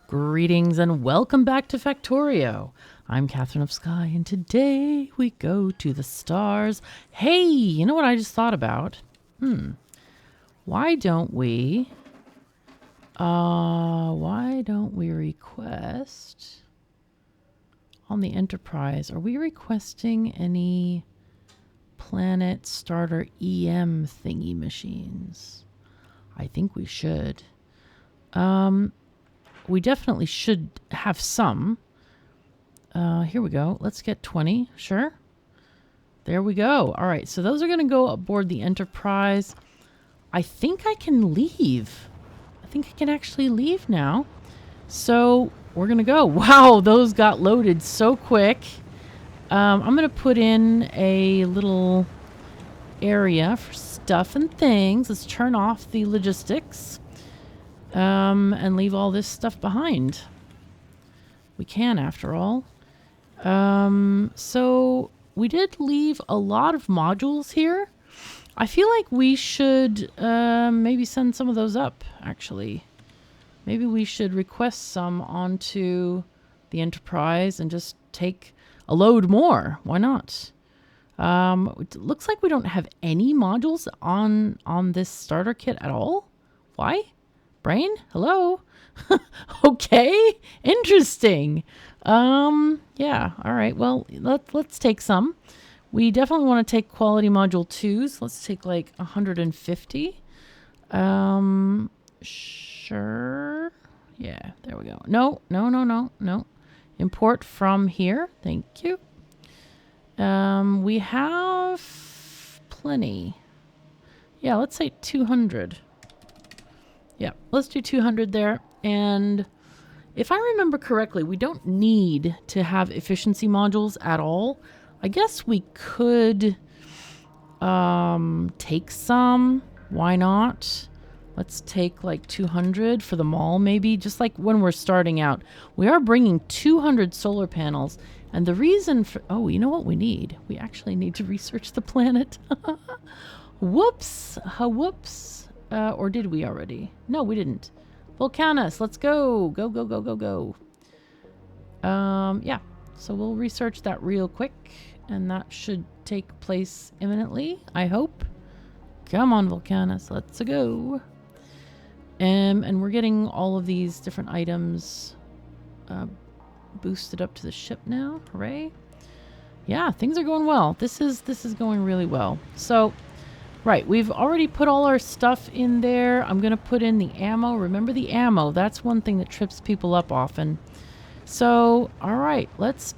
Greetings and welcome back to Factorio. I'm KatherineOfSky and today we go to the stars. Hey, you know what I just thought about? Why don't we request on the Enterprise? Are we requesting any planet starter EM thingy machines? I think we should. We definitely should have some. Here we go. Let's get 20. Sure. There we go. All right. So those are going to go aboard the Enterprise. I think I can leave. I think I can actually leave now. So we're going to go. Wow, those got loaded so quick. I'm going to put in a little area for stuff and things. Let's turn off the logistics. And leave all this stuff behind. We can, after all. So we did leave a lot of modules here. I feel like we should maybe send some of those up, actually. Maybe we should request some onto the Enterprise and just take a load more. Why not? It looks like we don't have any modules on this starter kit at all. Why? Brain? Hello? Okay. Interesting. Yeah. All right. Well, let's take some. We definitely want to take quality module 2s. Let's take like 150. Sure. Yeah, there we go. No. Import from here. Thank you. We have plenty. Yeah, let's say 200. Yeah, let's do 200 there. And if I remember correctly, we don't need to have efficiency modules at all. I guess we could take some. Why not? Let's take like 200 for the mall, maybe. Just like when we're starting out. We are bringing 200 solar panels. And the reason for... Oh, you know what we need? We actually need to research the planet. Whoops. Whoops. Or did we already? No, we didn't. Vulcanus, let's go. Go. Yeah. So we'll research that real quick. And that should take place imminently, I hope. Come on, Vulcanus. Let's go. And we're getting all of these different items boosted up to the ship now. Hooray. Yeah, things are going well. This is going really well. So... Right, we've already put all our stuff in there. I'm going to put in the ammo. Remember the ammo. That's one thing that trips people up often. So, all right, let's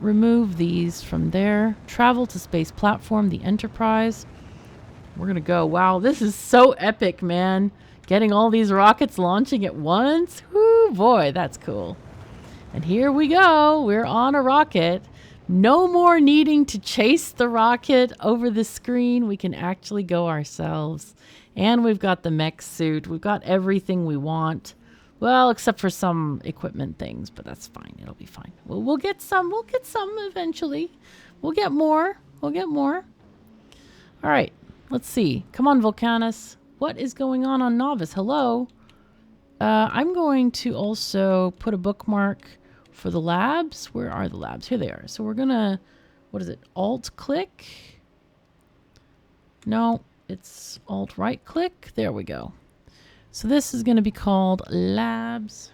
remove these from there. Travel to space platform, the Enterprise. We're going to go. Wow, this is so epic, man. Getting all these rockets launching at once. Whoo, boy, that's cool. And here we go. We're on a rocket. No more needing to chase the rocket over the screen. We can actually go ourselves. And we've got the mech suit. We've got everything we want. Well, except for some equipment things, but that's fine. It'll be fine. We'll get some. We'll get some eventually. We'll get more. All right. Let's see. Come on, Vulcanus. What is going on Novice? Hello. I'm going to also put a bookmark for the labs. Where are the labs? Here they are. So we're gonna, what is it? Alt click? No, it's Alt right click. There we go. So this is gonna be called labs.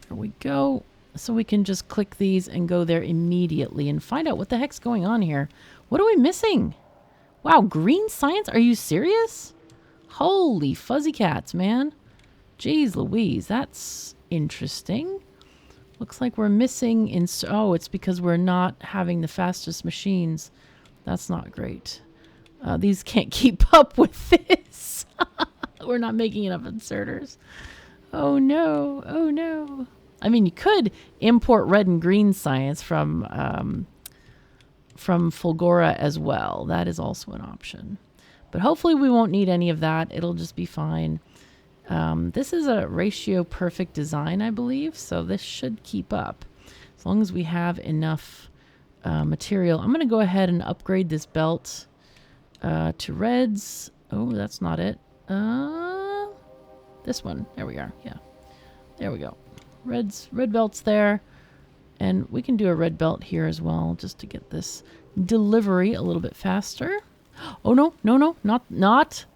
There we go. So we can just click these and go there immediately and find out what the heck's going on here. What are we missing? Wow, green science? Are you serious? Holy fuzzy cats, man. Jeez Louise, that's interesting. Looks like we're missing oh, it's because we're not having the fastest machines. That's not great. These can't keep up with this. We're not making enough inserters. Oh no. I mean, you could import red and green science from Fulgora as well. That is also an option. But hopefully we won't need any of that. It'll just be fine. This is a ratio perfect design, I believe, so this should keep up as long as we have enough material. I'm going to go ahead and upgrade this belt to reds. Oh, that's not it. This one. There we are. Yeah. There we go. Red belt's there. And we can do a red belt here as well, just to get this delivery a little bit faster. Oh, no, no, no, not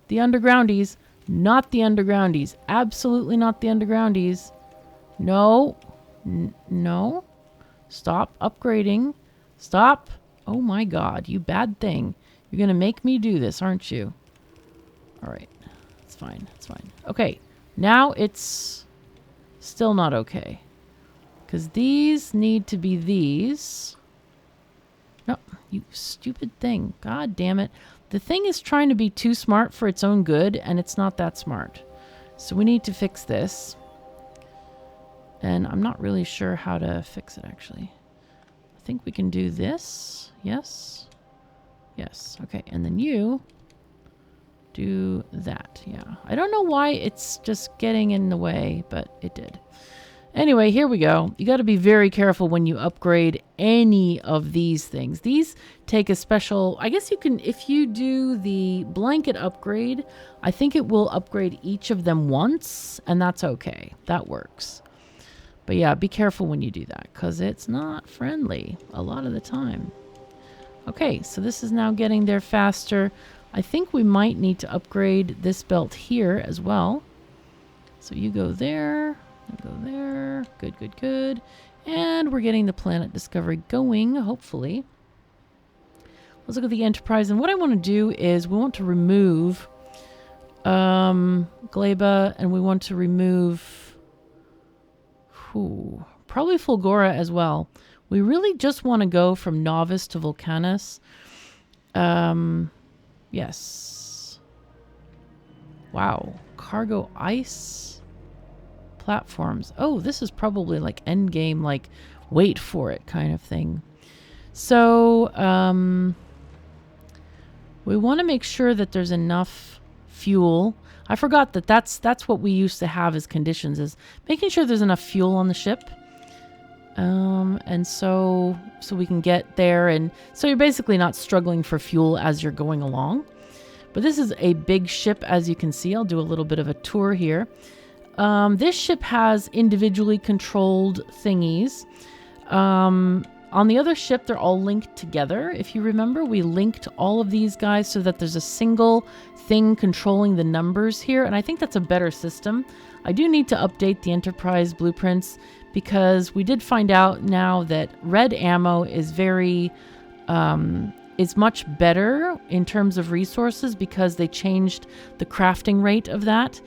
the undergroundies. Not the undergroundies. Absolutely not the undergroundies. No. No. Stop upgrading. Stop. Oh my God, you bad thing. You're going to make me do this, aren't you? All right. It's fine. It's fine. Okay. Now it's still not okay. Because these need to be these. No, you stupid thing. God damn it. The thing is trying to be too smart for its own good, and it's not that smart. So we need to fix this. And I'm not really sure how to fix it, actually. I think we can do this. Yes. Yes. Okay. And then you do that. Yeah. I don't know why it's just getting in the way, but it did. Anyway, here we go. You got to be very careful when you upgrade any of these things. These take a special, I guess you can, if you do the blanket upgrade, I think it will upgrade each of them once, and that's okay. That works. But yeah, be careful when you do that, because it's not friendly a lot of the time. Okay, so this is now getting there faster. I think we might need to upgrade this belt here as well. So you go there. Go there. Good, good, good. And we're getting the planet discovery going, hopefully. Let's look at the Enterprise. And what I want to do is we want to remove Gleba, and we want to remove probably Fulgora as well. We really just want to go from Novice to Vulcanus. Yes. Wow. Cargo ice platforms. Oh, this is probably like end game, like wait for it kind of thing. So we want to make sure that there's enough fuel. I forgot that that's what we used to have as conditions, is making sure there's enough fuel on the ship. And so we can get there, and so you're basically not struggling for fuel as you're going along. But this is a big ship, as you can see. I'll do a little bit of a tour here. This ship has individually controlled thingies. On the other ship, they're all linked together. If you remember, we linked all of these guys so that there's a single thing controlling the numbers here, and I think that's a better system. I do need to update the Enterprise blueprints, because we did find out now that red ammo is is much better in terms of resources, because they changed the crafting rate of that.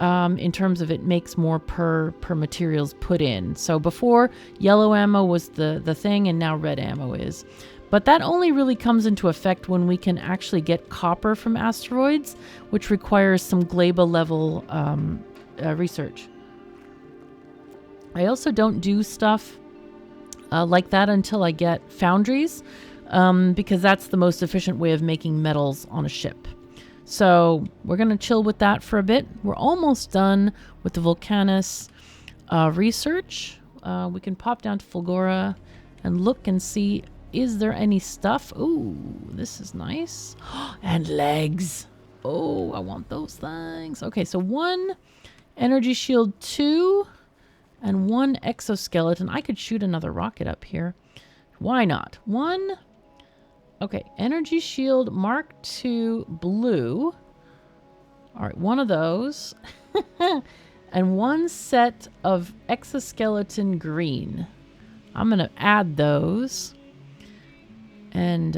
In terms of it makes more per materials put in. So before, yellow ammo was the thing, and now red ammo is. But that only really comes into effect when we can actually get copper from asteroids, which requires some Gleba level research. I also don't do stuff like that until I get foundries, because that's the most efficient way of making metals on a ship. So we're going to chill with that for a bit. We're almost done with the Vulcanus research. We can pop down to Fulgora and look and see, is there any stuff? Ooh, this is nice. And legs. Oh, I want those things. Okay, so 1 energy shield 2 and 1 exoskeleton. I could shoot another rocket up here. Why not? 1... Okay, energy shield Mark II blue. All right, 1 of those. And 1 set of exoskeleton green. I'm going to add those. And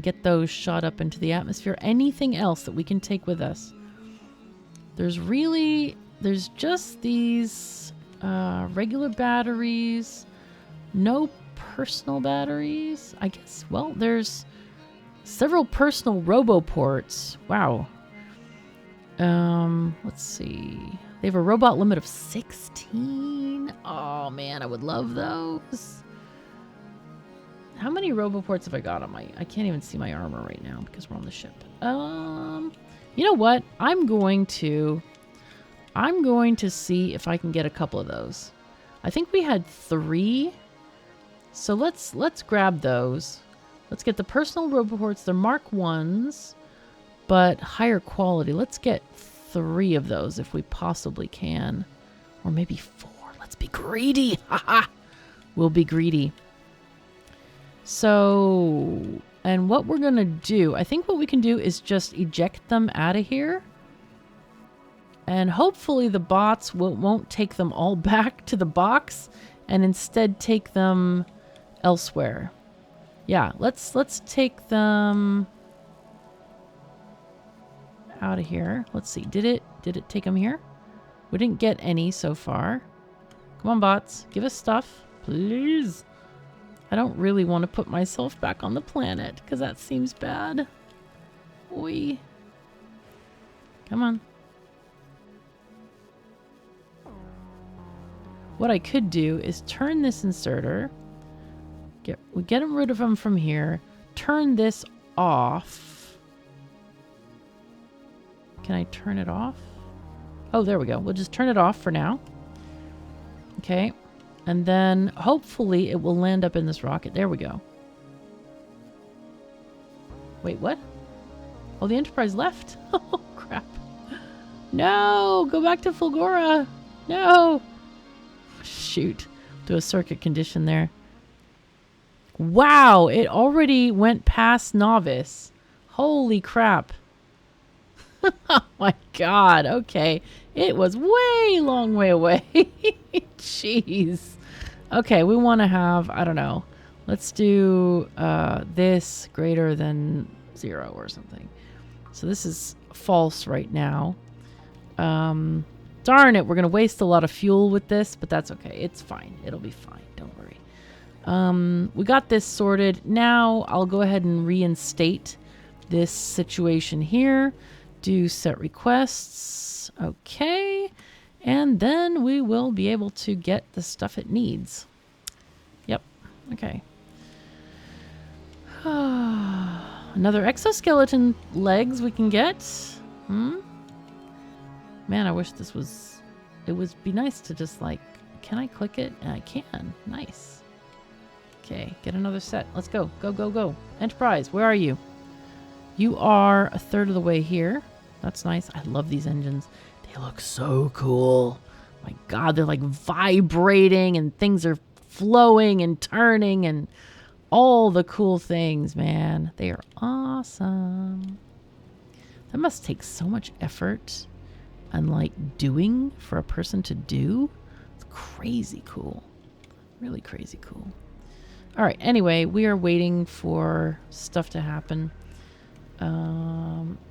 get those shot up into the atmosphere. Anything else that we can take with us? There's just these regular batteries. No personal batteries, I guess. Well, there's several personal roboports. Wow. Let's see. They have a robot limit of 16. Oh man, I would love those. How many roboports have I got on I can't even see my armor right now because we're on the ship. You know what? I'm going to see if I can get a couple of those. I think we had 3. So let's grab those. Let's get the personal roboports. They're Mark 1s, but higher quality. Let's get 3 of those if we possibly can. Or maybe 4. Let's be greedy. Haha. We'll be greedy. So, and what we're going to do, I think what we can do is just eject them out of here. And hopefully the bots won't take them all back to the box and instead take them elsewhere. Yeah, let's take them out of here. Let's see. Did it take them here? We didn't get any so far. Come on, bots. Give us stuff, please. I don't really want to put myself back on the planet because that seems bad. Oi. Come on. What I could do is turn this inserter. We get rid of them from here. Turn this off. Can I turn it off? Oh, there we go. We'll just turn it off for now. Okay. And then hopefully it will land up in this rocket. There we go. Wait, what? Oh, the Enterprise left? Oh, crap. No! Go back to Fulgora! No! Shoot. Do a circuit condition there. Wow! It already went past novice. Holy crap. Oh my god. Okay. It was long way away. Jeez. Okay, we want to have, I don't know. Let's do this greater than 0 or something. So this is false right now. Darn it, we're going to waste a lot of fuel with this, but that's okay. It's fine. It'll be fine. Don't worry. We got this sorted. Now I'll go ahead and reinstate this situation here. Do set requests. Okay. And then we will be able to get the stuff it needs. Yep. Okay. Another exoskeleton legs we can get. Man, I wish this was... It would be nice to just like... Can I click it? And I can. Nice. Okay. Get another set. Let's go. Go, go, go. Enterprise, where are you? You are a third of the way here. That's nice. I love these engines. They look so cool. My god, they're like vibrating and things are flowing and turning and all the cool things, man. They are awesome. That must take so much effort and like doing for a person to do. It's crazy cool. Really crazy cool. All right. Anyway, we are waiting for stuff to happen.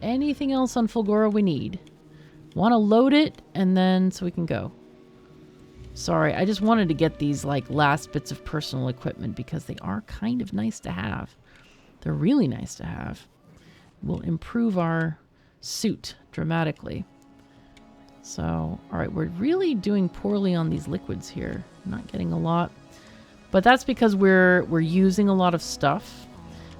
Anything else on Fulgora we need? Want to load it and then so we can go. Sorry, I just wanted to get these like last bits of personal equipment because they are kind of nice to have. They're really nice to have. Will improve our suit dramatically. So, all right, we're really doing poorly on these liquids here. Not getting a lot. But that's because we're using a lot of stuff.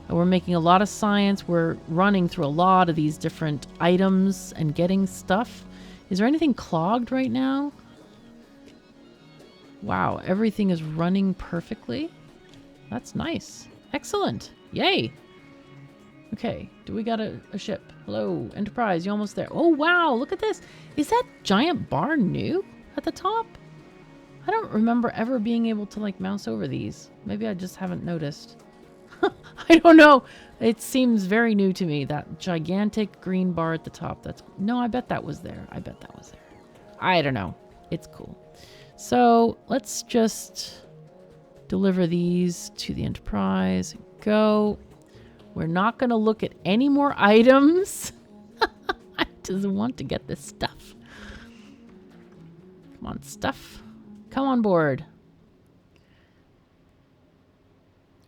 We're making a lot of science. We're running through a lot of these different items and getting stuff. Is there anything clogged right now? Wow, everything is running perfectly. That's nice. Excellent. Yay. Okay, do we got a ship? Hello, Enterprise, you almost there. Oh, wow, look at this. Is that giant bar new at the top? I don't remember ever being able to like mouse over these. Maybe I just haven't noticed. I don't know. It seems very new to me. That gigantic green bar at the top. No, I bet that was there. I bet that was there. I don't know. It's cool. So let's just deliver these to the Enterprise. Go. We're not going to look at any more items. I just want to get this stuff. Come on, stuff. Come on board.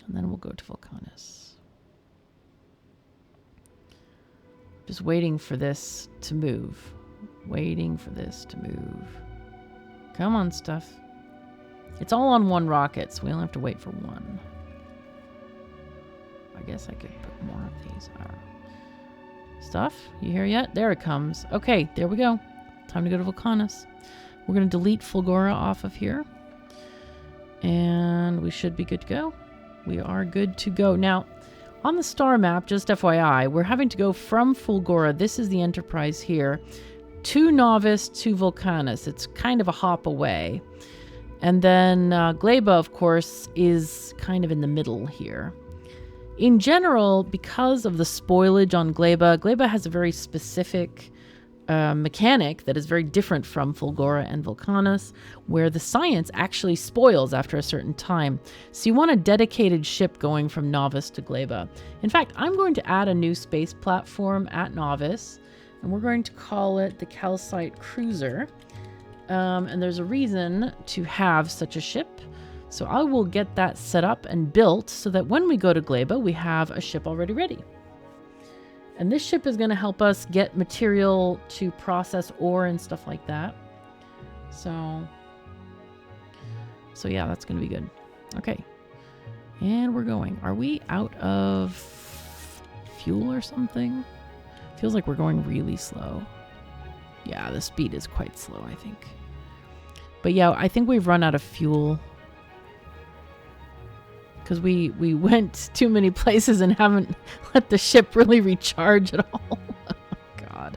And then we'll go to Vulcanus. Just waiting for this to move. Waiting for this to move. Come on, stuff. It's all on one rocket, so we only have to wait for one. I guess I could put more of these. I don't know. Stuff? You here yet? There it comes. Okay, there we go. Time to go to Vulcanus. We're going to delete Fulgora off of here. And we should be good to go. We are good to go. Now, on the star map, just FYI, we're having to go from Fulgora. This is the Enterprise here. to Novice to Vulcanus. It's kind of a hop away. And then Gleba, of course, is kind of in the middle here. In general, because of the spoilage on Gleba, Gleba has a very specific mechanic that is very different from Fulgora and Vulcanus, where the science actually spoils after a certain time. So you want a dedicated ship going from Novice to Gleba. In fact, I'm going to add a new space platform at Novice, and we're going to call it the Calcite Cruiser. And there's a reason to have such a ship. So I will get that set up and built so that when we go to Gleba, we have a ship already ready. And this ship is going to help us get material to process ore and stuff like that. So yeah, that's going to be good. Okay. And we're going. Are we out of fuel or something? Feels like we're going really slow. Yeah, the speed is quite slow, I think. But yeah, I think we've run out of fuel. Because we went too many places and haven't let the ship really recharge at all. Oh, God.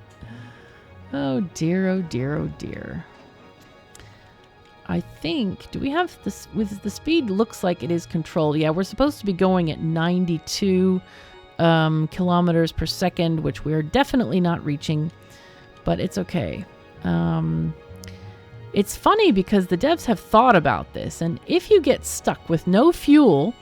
Oh, dear, oh, dear, oh, dear. I think, do we have this, with the speed looks like it is controlled. Yeah, we're supposed to be going at 92 kilometers per second, which we are definitely not reaching, but it's okay. It's funny because the devs have thought about this, and if you get stuck with no fuel,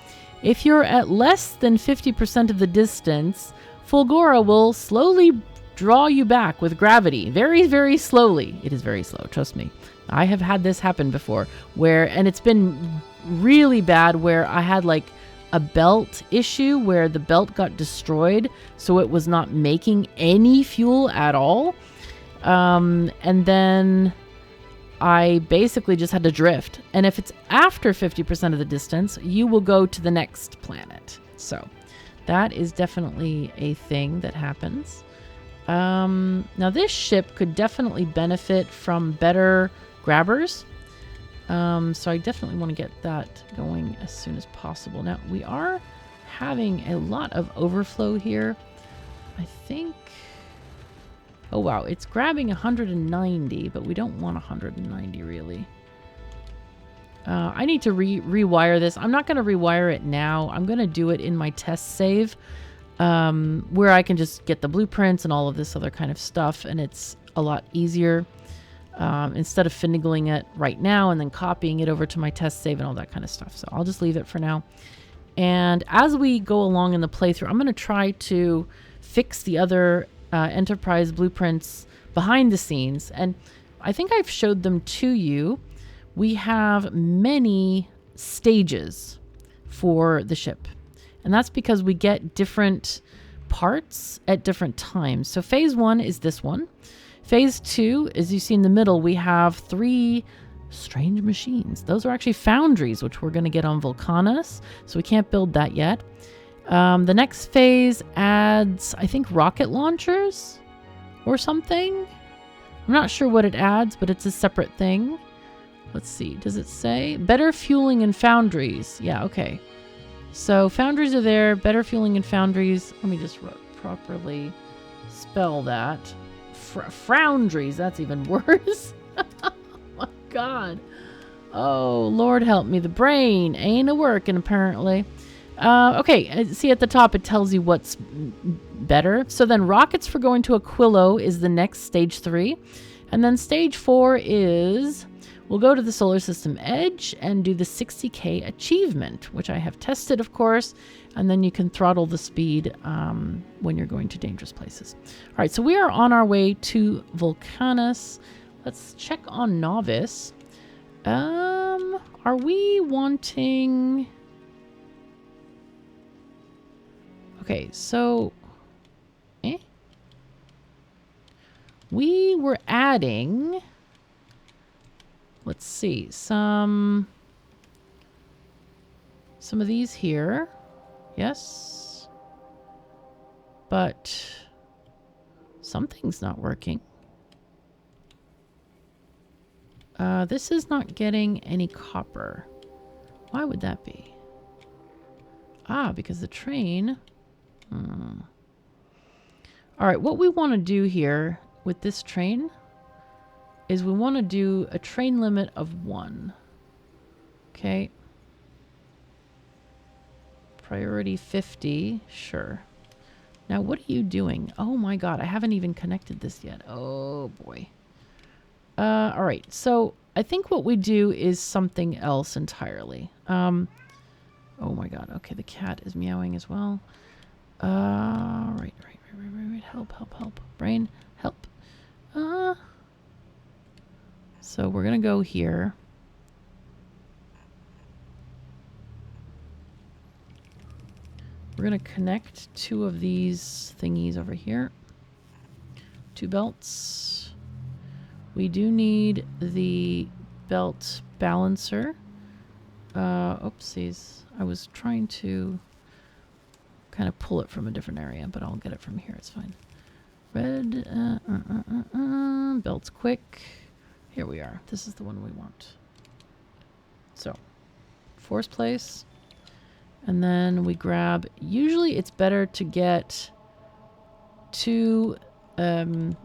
if you're at less than 50% of the distance, Fulgora will slowly draw you back with gravity. Very, very slowly. It is very slow, trust me. I have had this happen before, and it's been really bad where I had like a belt issue where the belt got destroyed, so it was not making any fuel at all. And then I basically just had to drift. And if it's after 50% of the distance, you will go to the next planet. So that is definitely a thing that happens. Now this ship could definitely benefit from better grabbers. So I definitely want to get that going as soon as possible. Now we are having a lot of overflow here. I think... Oh, wow. It's grabbing 190, but we don't want 190, really. I need to rewire this. I'm not going to rewire it now. I'm going to do it in my test save, where I can just get the blueprints and all of this other kind of stuff, and it's a lot easier instead of finagling it right now and then copying it over to my test save and all that kind of stuff. So I'll just leave it for now. And as we go along in the playthrough, I'm going to try to fix the other Enterprise blueprints behind the scenes, and I think I've showed them to you. We have many stages for the ship, and that's because we get different parts at different times. So phase 1 is this one. Phase 2, as you see in the middle, we have 3 strange machines. Those are actually foundries, which we're going to get on Vulcanus, so we can't build that yet. The next phase adds, I think, rocket launchers or something. I'm not sure what it adds, but it's a separate thing. Let's see. Does it say? Better fueling in foundries. Yeah, okay. So foundries are there. Better fueling in foundries. Let me just properly spell that. Foundries. That's even worse. Oh, my God. Oh, Lord help me. The brain ain't a-working, apparently. Okay, see at the top it tells you what's better. So then rockets for going to Aquilo is the next stage 3. And then stage 4 is we'll go to the solar system edge and do the 60K achievement, which I have tested, of course. And then you can throttle the speed when you're going to dangerous places. All right, so we are on our way to Vulcanus. Let's check on Novice. Are we wanting... Okay, so we were adding, let's see, some of these here. Yes. But something's not working. This is not getting any copper. Why would that be? Ah, because the train... All right, what we want to do here with this train, is we want to do a train limit of 1. Okay. Priority 50. Sure. Now, what are you doing? Oh my god, I haven't even connected this yet. Oh boy. All right. So I think what we do is something else entirely. Oh my god. Okay, the cat is meowing as well. Right. Help. Brain, help. So we're gonna go here. We're gonna connect 2 of these thingies over here. 2 belts. We do need the belt balancer. Oopsies. I was trying to kind of pull it from a different area, but I'll get it from here. It's fine. Red. Belts quick. Here we are. This is the one we want. So, force place. And then we grab... Usually it's better to get 2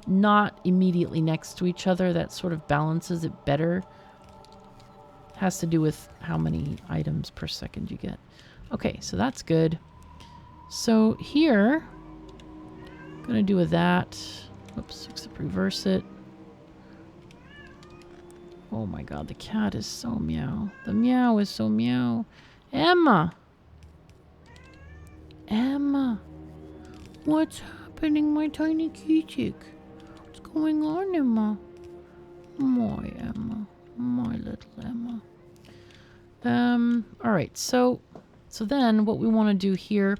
not immediately next to each other. That sort of balances it better. Has to do with how many items per second you get. Okay, so that's good. So here, I'm going to do with that. Oops, except reverse it. Oh my god, the cat is so meow. The meow is so meow. Emma! Emma! What's happening, my tiny kitty? What's going on, Emma? My Emma. My little Emma. Alright, so then what we want to do here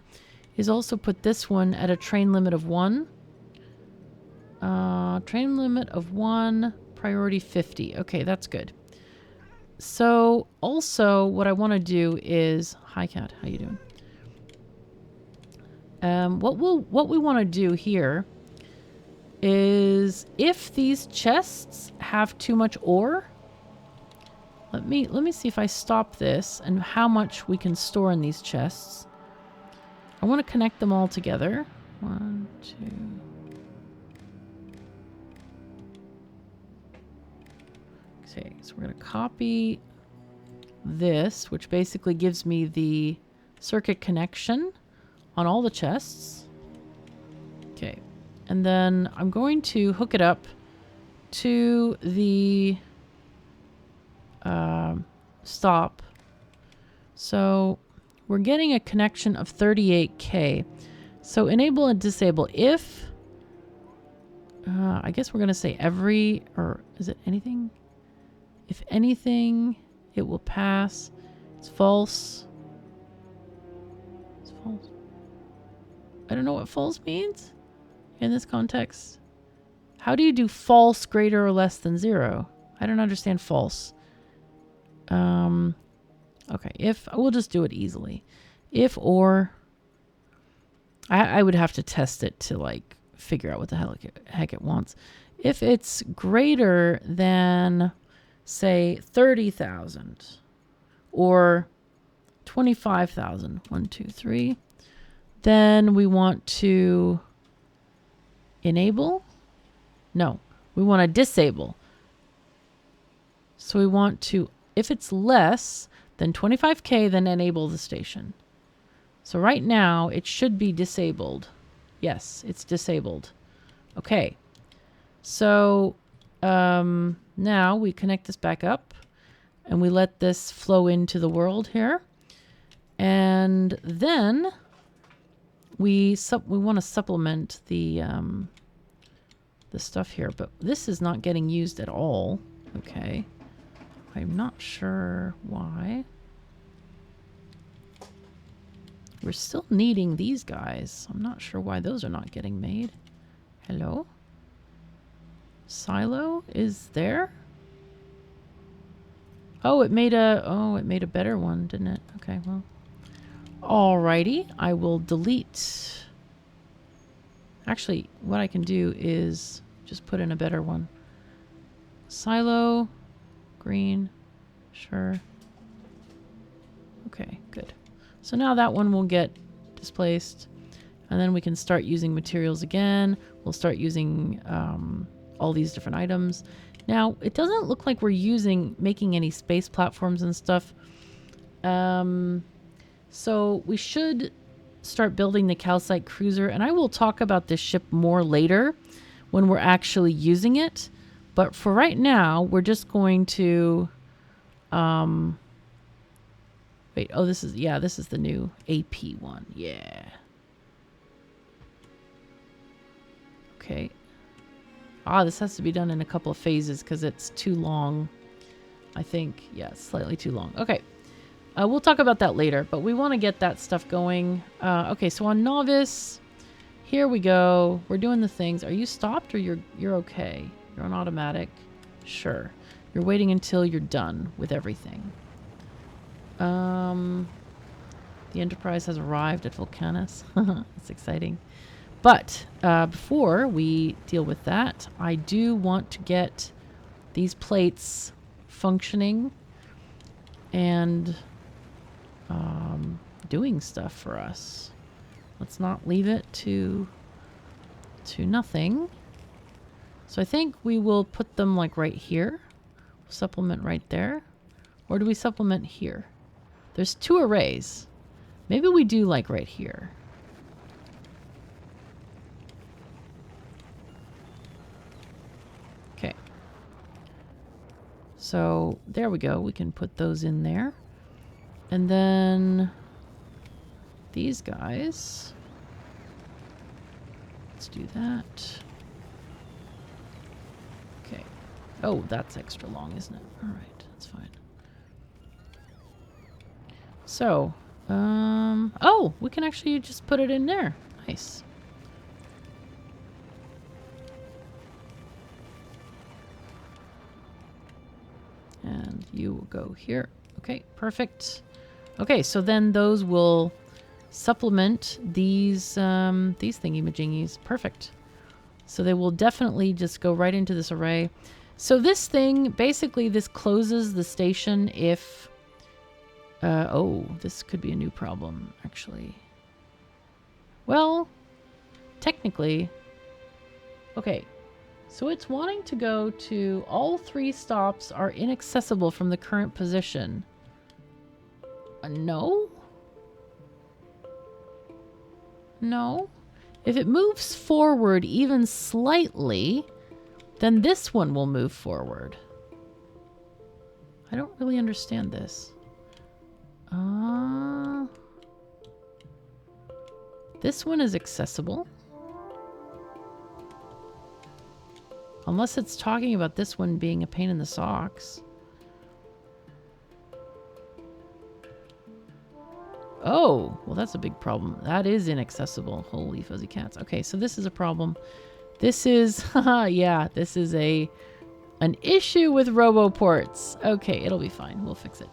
is also put this one at a train limit of 1. Train limit of 1, priority 50. Okay, that's good. So also what I want to do is... Hi, cat. How you doing? What we want to do here is if these chests have too much ore... Let me see if I stop this and how much we can store in these chests. I want to connect them all together. 1, 2. Okay, so we're going to copy this, which basically gives me the circuit connection on all the chests. Okay, and then I'm going to hook it up to the stop. So we're getting a connection of 38K. So enable and disable if, I guess we're going to say every, or is it anything? If anything, it will pass. It's false. It's false. I don't know what false means in this context. How do you do false greater or less than 0? I don't understand false. Okay, if we'll just do it easily. If or I would have to test it to like figure out what the heck it wants. If it's greater than say 30,000 or 25,000, 1, 2, 3, then we want to enable. No, we want to disable. So we want to, if it's less than 25K, then enable the station. So right now it should be disabled. Yes, it's disabled. Okay. So now we connect this back up and we let this flow into the world here. And then we want to supplement the stuff here, but this is not getting used at all. Okay. I'm not sure why. We're still needing these guys. I'm not sure why those are not getting made. Hello? Silo is there? Oh, it made a better one, didn't it? Okay, well. Alrighty, I will delete. Actually, what I can do is just put in a better one. Silo, green, sure. Okay, good. So now that one will get displaced, and then we can start using materials again. We'll start using all these different items. Now, it doesn't look like we're making any space platforms and stuff. So we should start building the calcite cruiser, and I will talk about this ship more later when we're actually using it. But for right now, we're just going to wait, oh, this is the new AP one. Yeah. Okay. Ah, this has to be done in a couple of phases because it's too long. I think, yeah, slightly too long. Okay. We'll talk about that later, but we want to get that stuff going. Okay, so on novice, here we go. We're doing the things. Are you stopped or you're okay? You're on automatic. Sure. You're waiting until you're done with everything. The Enterprise has arrived at Vulcanus. That's exciting. But before we deal with that, I do want to get these plates functioning and doing stuff for us. Let's not leave it to nothing. So I think we will put them like right here. Supplement right there. Or do we supplement here? There's 2 arrays. Maybe we do like right here. Okay. So there we go. We can put those in there. And then these guys. Let's do that. Okay. Oh, that's extra long, isn't it? All right, that's fine. So, oh, we can actually just put it in there. Nice. And you will go here. Okay, perfect. Okay, so then those will supplement these thingy-majingies. Perfect. So they will definitely just go right into this array. So this thing, basically this closes the station if... oh, this could be a new problem, actually. Well, technically... Okay, so it's wanting to go to... All 3 stops are inaccessible from the current position. No? No? If it moves forward even slightly, then this one will move forward. I don't really understand this. This one is accessible. Unless it's talking about this one being a pain in the socks. Oh, well, that's a big problem. That is inaccessible. Holy fuzzy cats. Okay, so this is a problem. This is, yeah, this is an issue with RoboPorts. Okay, it'll be fine. We'll fix it.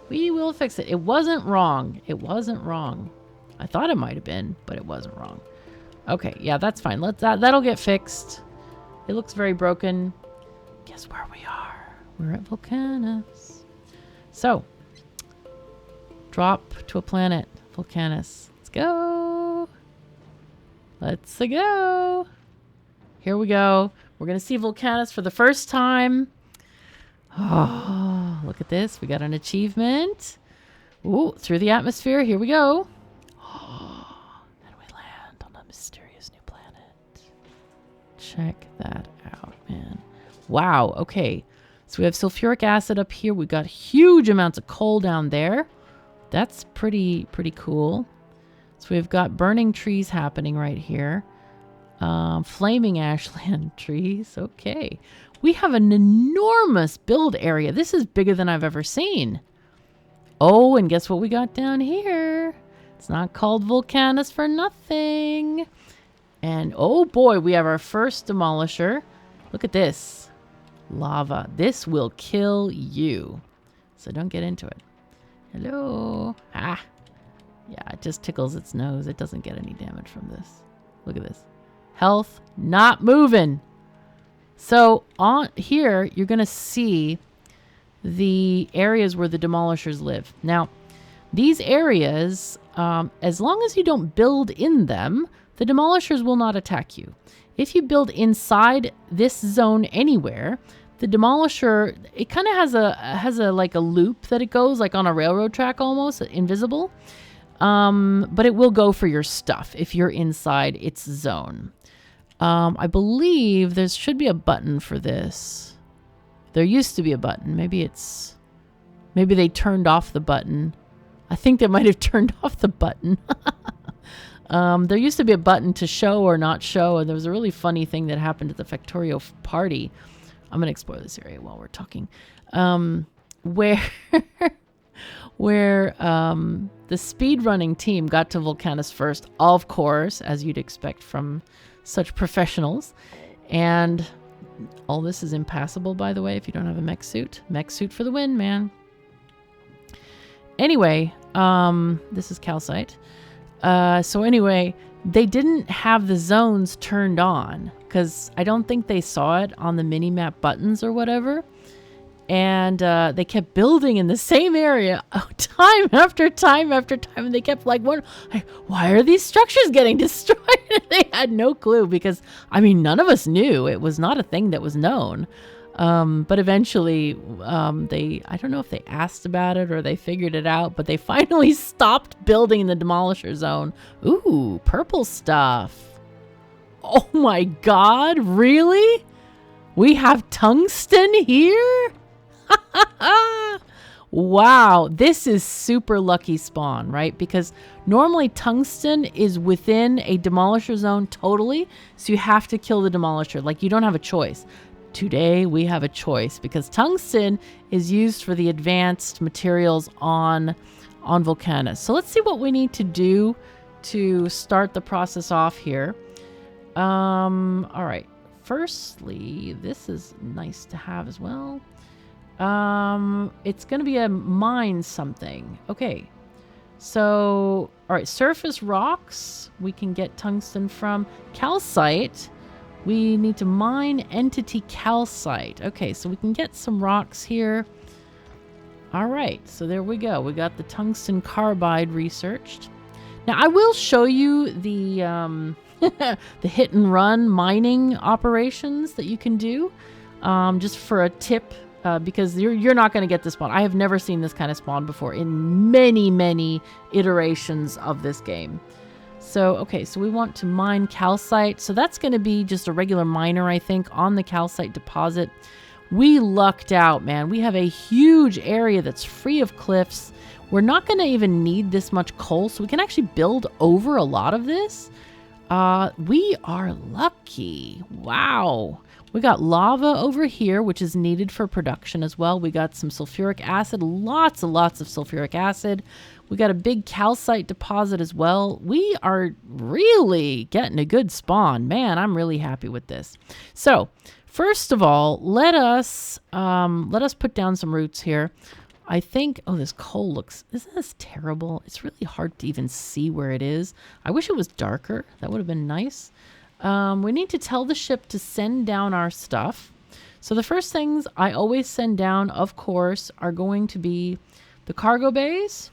We will fix it. It wasn't wrong. It wasn't wrong. I thought it might have been, but it wasn't wrong. Okay, yeah, that's fine. That'll get fixed. It looks very broken. Guess where we are? We're at Vulcanus. So, drop to a planet, Vulcanus. Let's go. Let's go. Here we go. We're going to see Vulcanus for the first time. Oh, look at this. We got an achievement. Ooh, through the atmosphere. Here we go. Oh, and we land on a mysterious new planet. Check that out, man. Wow. Okay. So we have sulfuric acid up here. We've got huge amounts of coal down there. That's pretty cool. So we've got burning trees happening right here. Flaming ashland trees. Okay. We have an enormous build area. This is bigger than I've ever seen. Oh, and guess what we got down here? It's not called Vulcanus for nothing. And oh boy, we have our first demolisher. Look at this. Lava. This will kill you. So don't get into it. Hello. Ah. Yeah, it just tickles its nose. It doesn't get any damage from this. Look at this. Health not moving. So on here, you're going to see the areas where the demolishers live. Now, these areas, as long as you don't build in them, the demolishers will not attack you. If you build inside this zone anywhere, the demolisher, it kind of has a like a loop that it goes like on a railroad track almost, invisible. But it will go for your stuff if you're inside its zone. I believe there should be a button for this. There used to be a button. Maybe they turned off the button. I think they might have turned off the button. There used to be a button to show or not show, and there was a really funny thing that happened at the Factorio party. I'm going to explore this area while we're talking. Where the speedrunning team got to Vulcanus first, of course, as you'd expect from such professionals. And all this is impassable, by the way, if you don't have a mech suit. Mech suit for the win, man. Anyway, this is calcite. So anyway, they didn't have the zones turned on because I don't think they saw it on the mini-map buttons or whatever. And they kept building in the same area time after time after time. And they kept like, why are these structures getting destroyed? They had no clue because, I mean, none of us knew. It was not a thing that was known. But eventually, I don't know if they asked about it or they figured it out, but they finally stopped building in the demolisher zone. Ooh, purple stuff. Oh my God, really? We have tungsten here? Wow, this is super lucky spawn, right? Because normally tungsten is within a demolisher zone totally, so you have to kill the demolisher. Like, you don't have a choice. Today we have a choice because tungsten is used for the advanced materials on Vulcanus. So let's see what we need to do to start the process off here. All right. Firstly, this is nice to have as well. It's going to be a mine something. Okay. So, all right, surface rocks we can get tungsten from. Calcite, we need to mine entity calcite. Okay, so we can get some rocks here. All right, so there we go. We got the tungsten carbide researched. Now, I will show you the the hit and run mining operations that you can do, just for a tip. Because you're not going to get this spawn. I have never seen this kind of spawn before in many iterations of this game. So, okay, so we want to mine calcite. So that's going to be just a regular miner, I think, on the calcite deposit. We lucked out, man. We have a huge area that's free of cliffs. We're not going to even need this much coal, so we can actually build over a lot of this. We are lucky. Wow. We got lava over here, which is needed for production as well. We got some sulfuric acid, lots of sulfuric acid. We got a big calcite deposit as well. We are really getting a good spawn. Man, I'm really happy with this. So, first of all, let us put down some roots here. I think, oh, this coal looks, isn't this terrible? It's really hard to even see where it is. I wish it was darker. That would have been nice. We need to tell the ship to send down our stuff. So the first things I always send down, of course, are going to be the cargo bays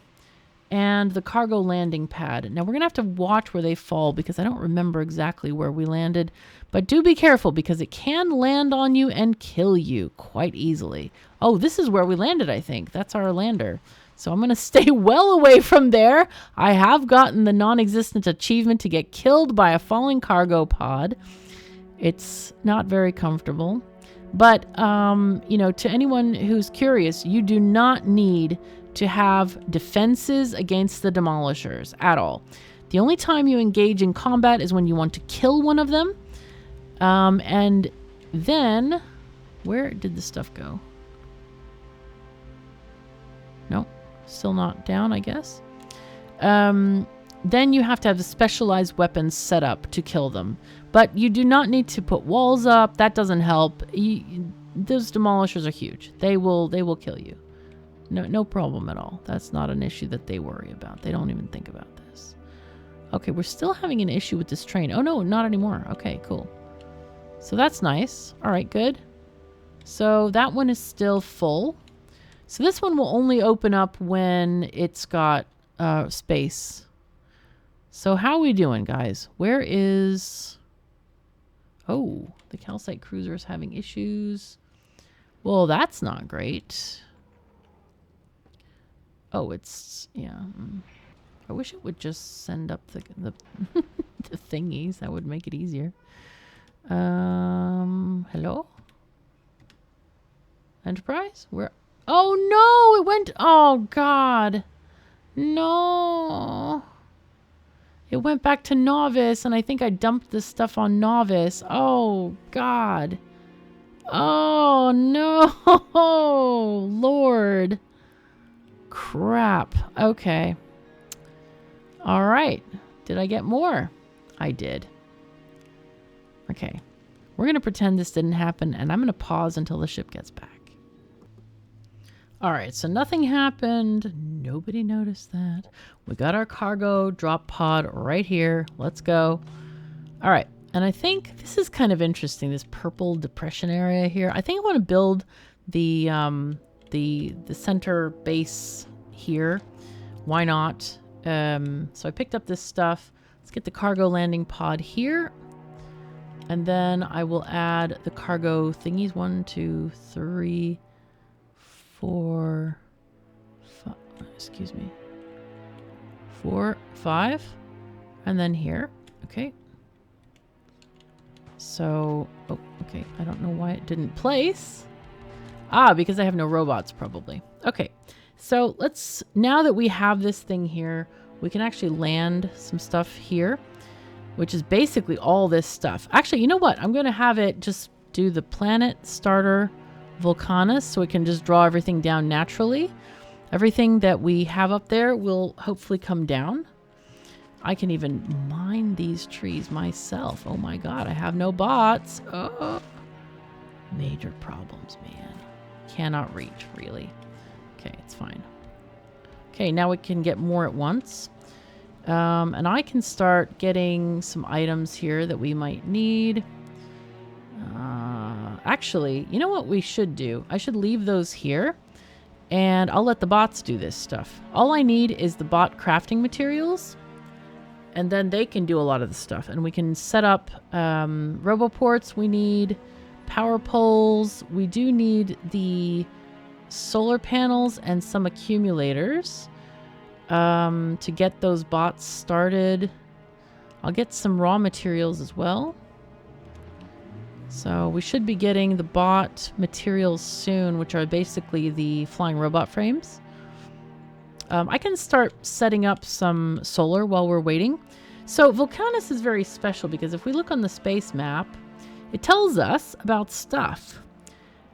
and the cargo landing pad. Now we're going to have to watch where they fall because I don't remember exactly where we landed. But do be careful because it can land on you and kill you quite easily. Oh, this is where we landed, I think. That's our lander. So I'm going to stay well away from there. I have gotten the non-existent achievement to get killed by a falling cargo pod. It's not very comfortable. But, you know, to anyone who's curious, you do not need to have defenses against the demolishers at all. The only time you engage in combat is when you want to kill one of them. And then, where did the stuff go? Nope. Still not down, I guess. Then you have to have the specialized weapons set up to kill them. But you do not need to put walls up. That doesn't help. Those demolishers are huge. They will kill you. No problem at all. That's not an issue that they worry about. They don't even think about this. Okay, we're still having an issue with this train. Oh, no, not anymore. Okay, cool. So that's nice. All right, good. So that one is still full. So this one will only open up when it's got space. So how are we doing, guys? Where is... Oh, the calcite cruiser is having issues. Well, that's not great. Oh, it's, yeah. I wish it would just send up the the thingies. That would make it easier. Hello? Enterprise? Where? Oh, no! It went... Oh, God. No. It went back to Novice, and I think I dumped this stuff on Novice. Oh, God. Oh, no. Lord. Crap. Okay. All right. Did I get more? I did. Okay. We're going to pretend this didn't happen, and I'm going to pause until the ship gets back. All right. So nothing happened. Nobody noticed that. We got our cargo drop pod right here. Let's go. All right. And I think this is kind of interesting, this purple depression area here. I think I want to build the center base here. Why not? So I picked up this stuff. Let's get the cargo landing pod here. And then I will add the cargo thingies. 1, 2, 3, 4, 5, excuse me. 4, 5. And then here. Okay. So, oh, okay. I don't know why it didn't place. Ah, because I have no robots, probably. Okay. So let's, now that we have this thing here, we can actually land some stuff here, which is basically all this stuff. Actually, you know what? I'm going to have it just do the planet starter Vulcanus so we can just draw everything down naturally. Everything that we have up there will hopefully come down. I can even mine these trees myself. Oh my God, I have no bots. Oh, major problems, man. Cannot reach, really. Okay, it's fine. Okay, now we can get more at once. And I can start getting some items here that we might need. Actually, you know what we should do? I should leave those here, and I'll let the bots do this stuff. All I need is the bot crafting materials, and then they can do a lot of the stuff. And we can set up roboports. We need power poles. We do need the solar panels and some accumulators to get those bots started. I'll get some raw materials as well. So we should be getting the bot materials soon, which are basically the flying robot frames. I can start setting up some solar while we're waiting. So Vulcanus is very special because if we look on the space map, it tells us about stuff.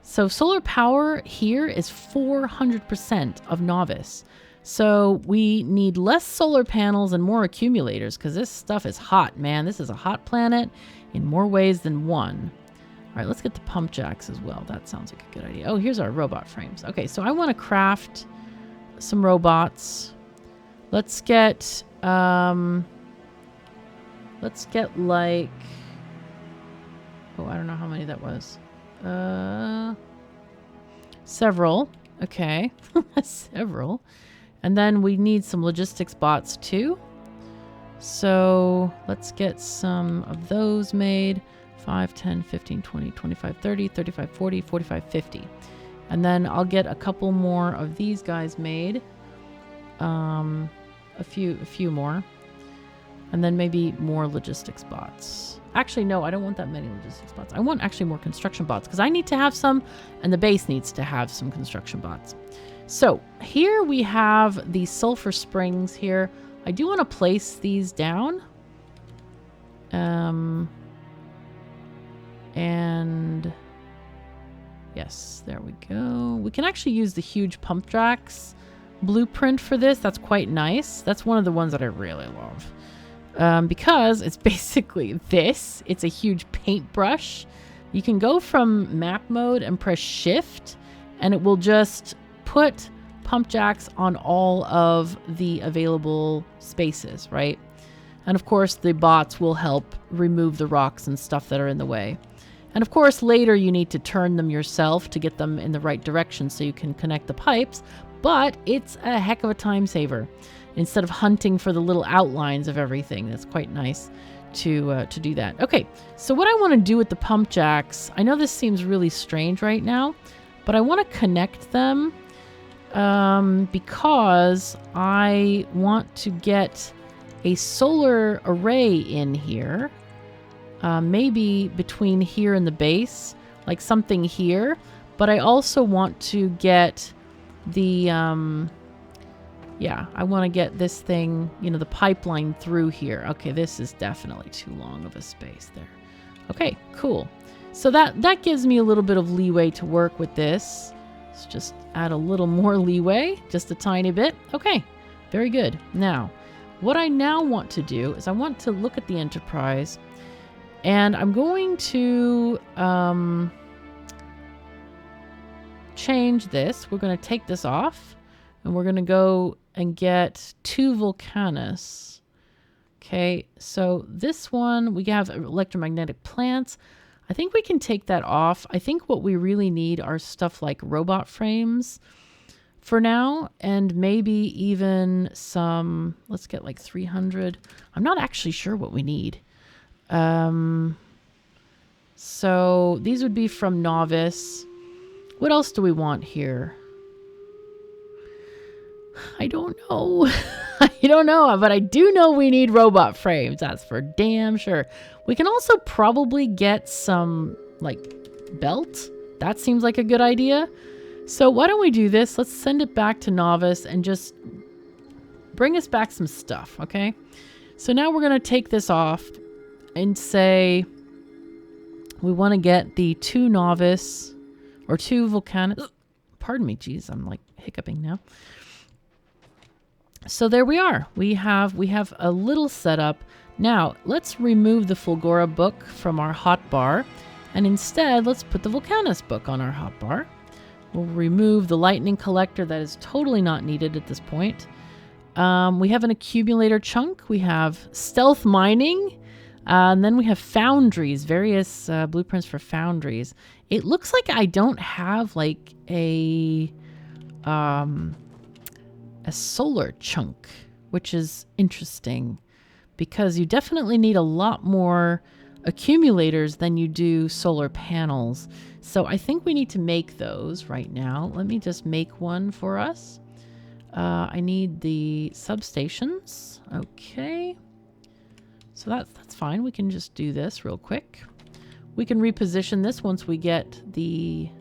So solar power here is 400% of Novice. So we need less solar panels and more accumulators because this stuff is hot, man. This is a hot planet in more ways than one. All right, let's get the pump jacks as well. That sounds like a good idea. Oh, here's our robot frames. Okay, so I want to craft some robots. Let's get like, oh, I don't know how many that was. Several. Okay. Several. And then we need some logistics bots too. So let's get some of those made. 5, 10, 15, 20, 25, 30, 35, 40, 45, 50. And then I'll get a couple more of these guys made. A few more. And then maybe more logistics bots. Actually, no, I don't want that many logistics bots. I want actually more construction bots because I need to have some and the base needs to have some construction bots. So here we have the sulfur springs here. I do want to place these down. And yes, there we go. We can actually use the huge pump jacks blueprint for this. That's quite nice. That's one of the ones that I really love. Because it's basically this. It's a huge paintbrush. You can go from map mode and press shift and it will just put pump jacks on all of the available spaces, right? And of course the bots will help remove the rocks and stuff that are in the way. And of course later you need to turn them yourself to get them in the right direction so you can connect the pipes, but it's a heck of a time saver. Instead of hunting for the little outlines of everything. That's quite nice to do that. Okay, so what I want to do with the pump jacks, I know this seems really strange right now, but I want to connect them because I want to get a solar array in here, maybe between here and the base, like something here. But I also want to get the, yeah, I want to get this thing, you know, the pipeline through here. Okay, this is definitely too long of a space there. Okay, cool. So that gives me a little bit of leeway to work with this. Let's just add a little more leeway, just a tiny bit. Okay, very good. Now, what I now want to do is I want to look at the enterprise, and I'm going to change this. We're going to take this off, and we're going to go and get 2 Vulcanus. Okay, so this one, we have electromagnetic plants. I think we can take that off. I think what we really need are stuff like robot frames for now, and maybe even some, let's get like 300. I'm not actually sure what we need. So these would be from Novice. What else do we want here? I don't know. I don't know, but I do know we need robot frames. That's for damn sure. We can also probably get some, like, belt. That seems like a good idea. So why don't we do this? Let's send it back to Novice and just bring us back some stuff, okay? So now we're going to take this off and say we want to get the 2 Novice or 2 Vulcanus. Pardon me, geez, I'm like hiccuping now. So there we are. We have a little setup. Now, let's remove the Fulgora book from our hotbar, and instead, let's put the Vulcanus book on our hotbar. We'll remove the lightning collector that is totally not needed at this point. We have an accumulator chunk. We have stealth mining, and then we have foundries, various blueprints for foundries. It looks like I don't have like a solar chunk, which is interesting because you definitely need a lot more accumulators than you do solar panels. So I think we need to make those right now. Let me just make one for us. I need the substations. Okay. So that's fine. We can just do this real quick. We can reposition this once we get the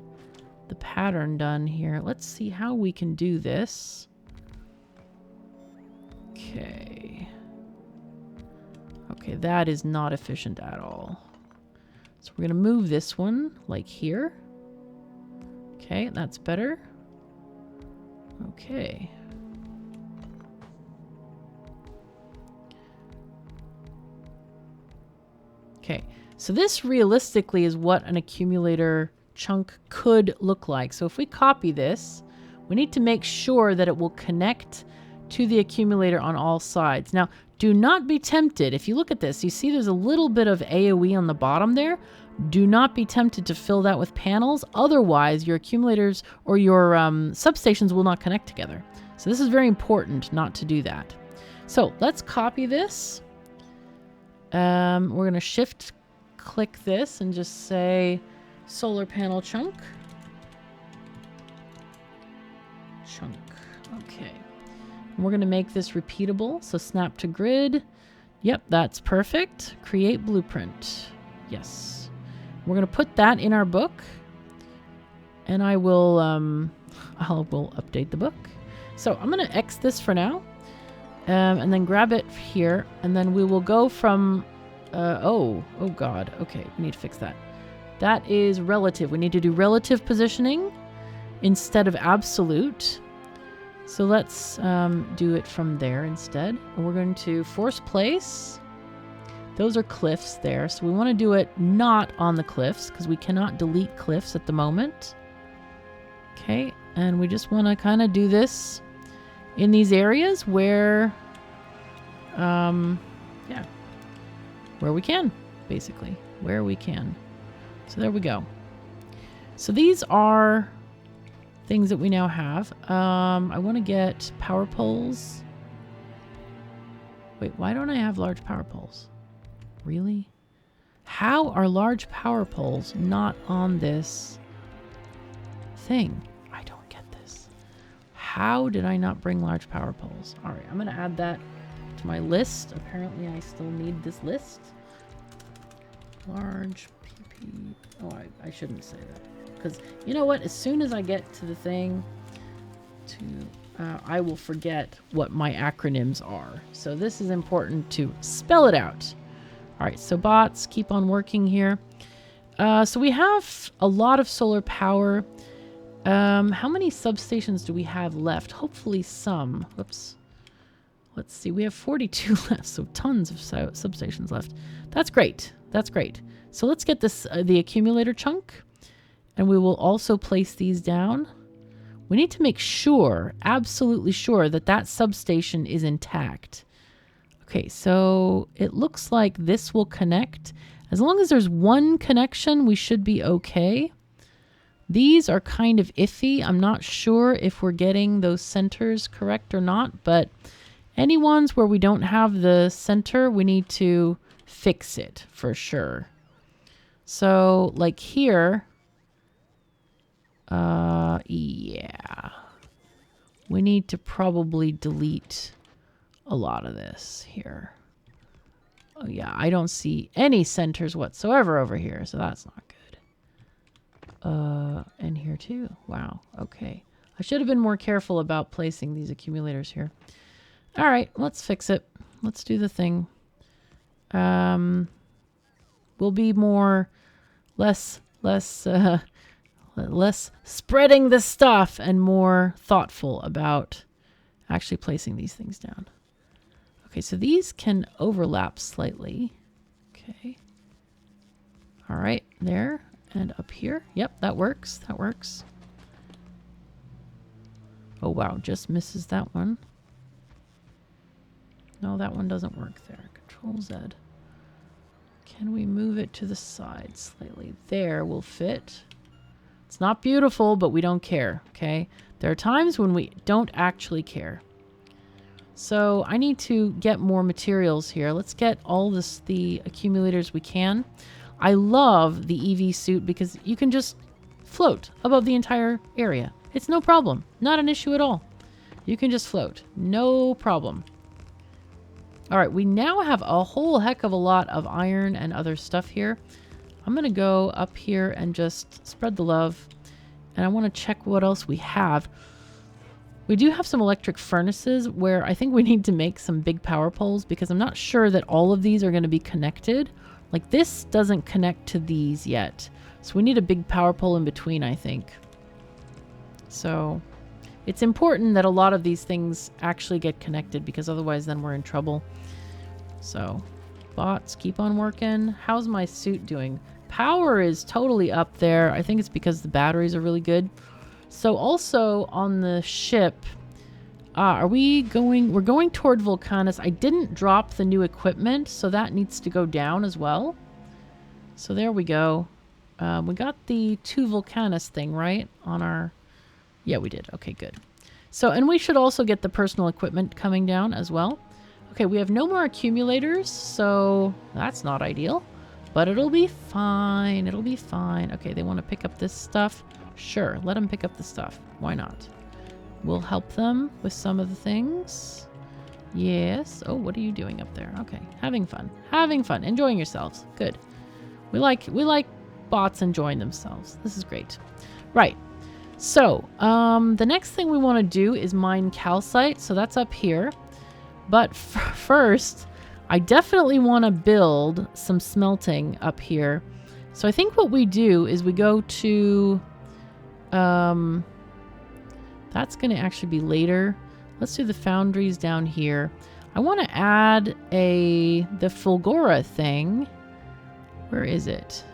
pattern done here. Let's see how we can do this. Okay. Okay, that is not efficient at all. So we're going to move this one like here. Okay, that's better. Okay. Okay, so this realistically is what an accumulator chunk could look like. So if we copy this, we need to make sure that it will connect to the accumulator on all sides. Now, do not be tempted. If you look at this, you see there's a little bit of AoE on the bottom there. Do not be tempted to fill that with panels. Otherwise, your accumulators or your substations will not connect together. So this is very important not to do that. So let's copy this. We're going to shift click this and just say solar panel chunk. Okay. We're going to make this repeatable. So snap to grid. Yep, that's perfect. Create blueprint. Yes. We're going to put that in our book. And I will update the book. So I'm going to X this for now. And then grab it here. And then we will go from... oh God. Okay, we need to fix that. That is relative. We need to do relative positioning instead of absolute. So let's do it from there instead. And we're going to force place. Those are cliffs there. So we want to do it not on the cliffs because we cannot delete cliffs at the moment. Okay. And we just want to kind of do this in these areas where, yeah, where we can, basically, where we can. So there we go. So these are things that we now have. I want to get power poles. Wait, why don't I have large power poles? Really? How are large power poles not on this thing. I don't get this. How did I not bring large power poles? All right, I'm going to add that to my list. Apparently, I still need this list. Large PP. Oh, I shouldn't say that. Because you know what? As soon as I get to the thing, I will forget what my acronyms are. So this is important to spell it out. All right, so bots, keep on working here. So we have a lot of solar power. How many substations do we have left? Hopefully some. Whoops. Let's see. We have 42 left, so tons of substations left. That's great. That's great. So let's get this the accumulator chunk, and we will also place these down. We need to make sure, absolutely sure, that that substation is intact. Okay, so it looks like this will connect. As long as there's one connection, we should be okay. These are kind of iffy. I'm not sure if we're getting those centers correct or not, but any ones where we don't have the center, we need to fix it for sure. So like here, yeah, we need to probably delete a lot of this here. Oh yeah, I don't see any centers whatsoever over here, so that's not good. And here too. Wow, okay. I should have been more careful about placing these accumulators here. All right, let's fix it. Let's do the thing. We'll be less spreading the stuff and more thoughtful about actually placing these things down. Okay, so these can overlap slightly. Okay. All right, there and up here. Yep, that works. That works. Oh, wow, just misses that one. No, that one doesn't work there. Control Z. Can we move it to the side slightly? There will fit. It's not beautiful, but we don't care, okay? There are times when we don't actually care. So I need to get more materials here. Let's get all the accumulators we can. I love the EV suit because you can just float above the entire area. It's no problem. Not an issue at all. You can just float. No problem. All right, we now have a whole heck of a lot of iron and other stuff here. I'm going to go up here and just spread the love. And I want to check what else we have. We do have some electric furnaces where I think we need to make some big power poles because I'm not sure that all of these are going to be connected. Like this doesn't connect to these yet. So we need a big power pole in between, I think. So it's important that a lot of these things actually get connected because otherwise then we're in trouble. So bots, keep on working. How's my suit doing? Power is totally up there. I think it's because the batteries are really good. So also on the ship, we're going toward Vulcanus. I didn't drop the new equipment, so that needs to go down as well. So there we go. We got the 2 Vulcanus thing, right? On our... Yeah, we did. Okay, good. So, and we should also get the personal equipment coming down as well. Okay, we have no more accumulators, so that's not ideal. But it'll be fine. It'll be fine. Okay, they want to pick up this stuff. Sure, let them pick up the stuff. Why not? We'll help them with some of the things. Yes. Oh, what are you doing up there? Okay, having fun. Having fun. Enjoying yourselves. Good. We like bots enjoying themselves. This is great. Right. So, the next thing we want to do is mine calcite. So that's up here. But first, I definitely want to build some smelting up here. So I think what we do is we go to... that's going to actually be later. Let's do the foundries down here. I want to add the Fulgora thing. Where is it?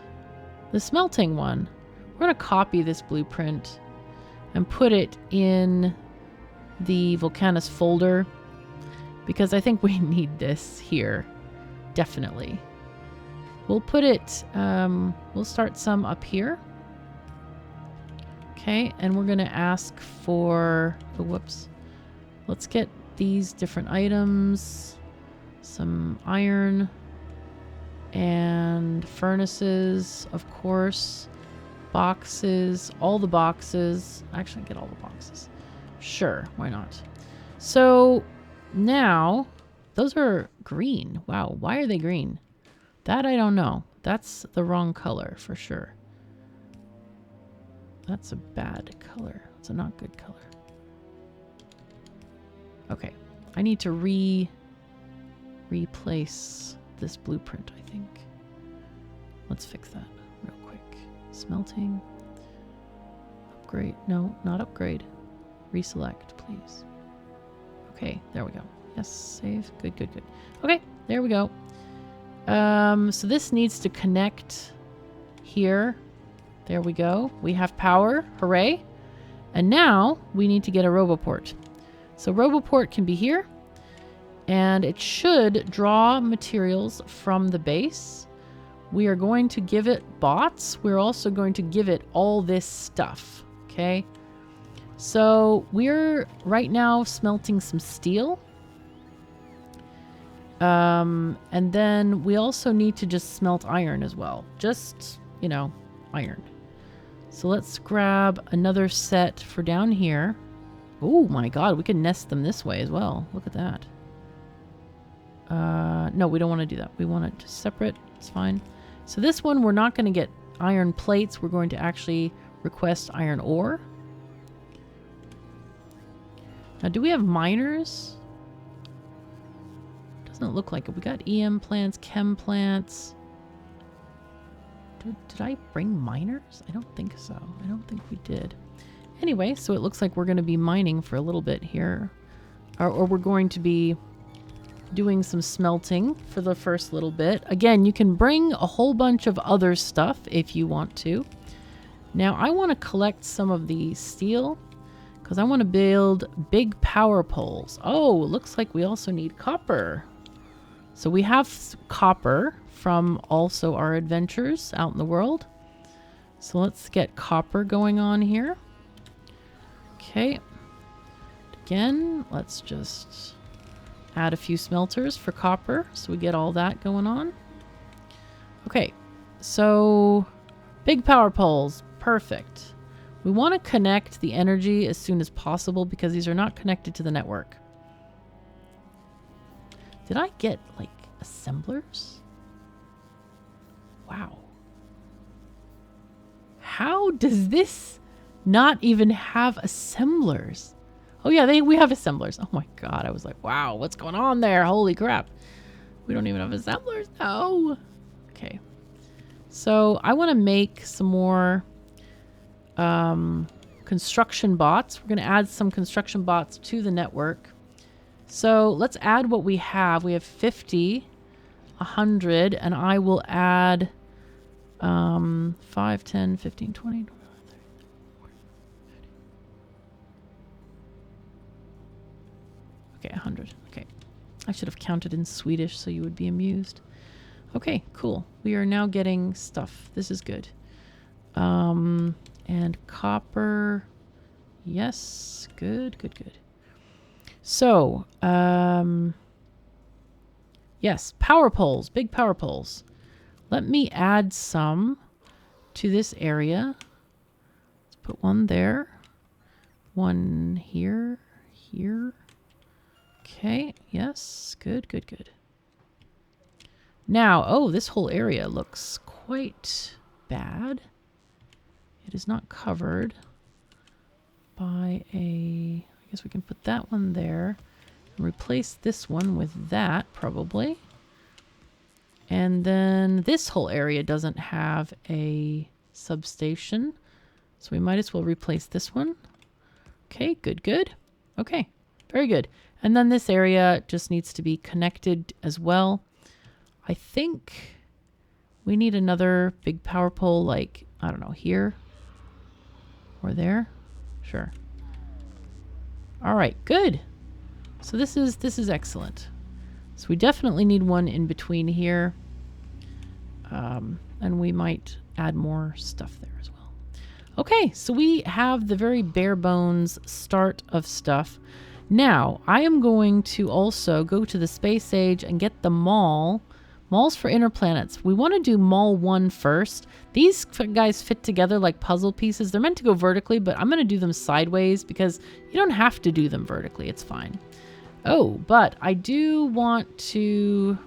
The smelting one. We're going to copy this blueprint and put it in the Vulcanus folder because I think we need this here. Definitely. We'll put it, we'll start some up here. Okay, and we're going to ask for, oh, whoops. Let's get these different items, some iron and furnaces, of course. Boxes, all the boxes. Actually, get all the boxes. Sure, why not? So now, those are green. Wow, why are they green? That I don't know. That's the wrong color for sure. That's a bad color. It's a not good color. Okay, I need to replace this blueprint, I think. Let's fix that real quick. Smelting. Upgrade. No, not upgrade. Reselect, please. Okay, there we go. Yes, save. Good, good, good. Okay, there we go. So this needs to connect here. There we go. We have power. Hooray. And now we need to get a RoboPort. So RoboPort can be here. And it should draw materials from the base. We are going to give it bots. We're also going to give it all this stuff. Okay. So we're right now smelting some steel. And then we also need to just smelt iron as well. Just, you know, iron. So let's grab another set for down here. Oh my god, we can nest them this way as well. Look at that. No, we don't want to do that. We want it separate. It's fine. So this one, we're not going to get iron plates. We're going to actually request iron ore. Now, do we have miners? Doesn't look like it. We got EM plants, chem plants. Did I bring miners? I don't think so. I don't think we did. Anyway, so it looks like we're going to be mining for a little bit here. Or we're going to be doing some smelting for the first little bit. Again, you can bring a whole bunch of other stuff if you want to. Now, I want to collect some of the steel because I want to build big power poles. Oh, it looks like we also need copper. So we have copper from also our adventures out in the world. So let's get copper going on here. Okay. Again, let's just add a few smelters for copper so we get all that going on. Okay, so big power poles, perfect. We want to connect the energy as soon as possible because these are not connected to the network. Did I get like assemblers? Wow. How does this not even have assemblers? Oh yeah, we have assemblers. Oh my god, I was like, wow, what's going on there? Holy crap. We don't even have assemblers. No. Okay. So I want to make some more construction bots. We're going to add some construction bots to the network. So let's add what we have. We have 50, 100, and I will add 5, 10, 15, 20, 25, 30. Okay, 100. Okay. I should have counted in Swedish so you would be amused. Okay, cool. We are now getting stuff. This is good. And copper. Yes. Good, good, good. So, yes, power poles. Big power poles. Let me add some to this area. Let's put one there. One here. Here. Okay, yes, good, good, good. Now, oh, this whole area looks quite bad. It is not covered by I guess we can put that one there and replace this one with that, probably. And then this whole area doesn't have a substation, so we might as well replace this one. Okay, good, good. Okay, very good. And then this area just needs to be connected as well. I think we need another big power pole, like, I don't know, here or there. Sure. All right, good. So this is excellent. So we definitely need one in between here. And we might add more stuff there as well. Okay, so we have the very bare bones start of stuff. Now, I am going to also go to the space age and get the mall Malls for inner planets. We want to do Mall 1 first. These guys fit together like puzzle pieces. They're meant to go vertically, but I'm going to do them sideways because you don't have to do them vertically. It's fine. Oh, but I do want to...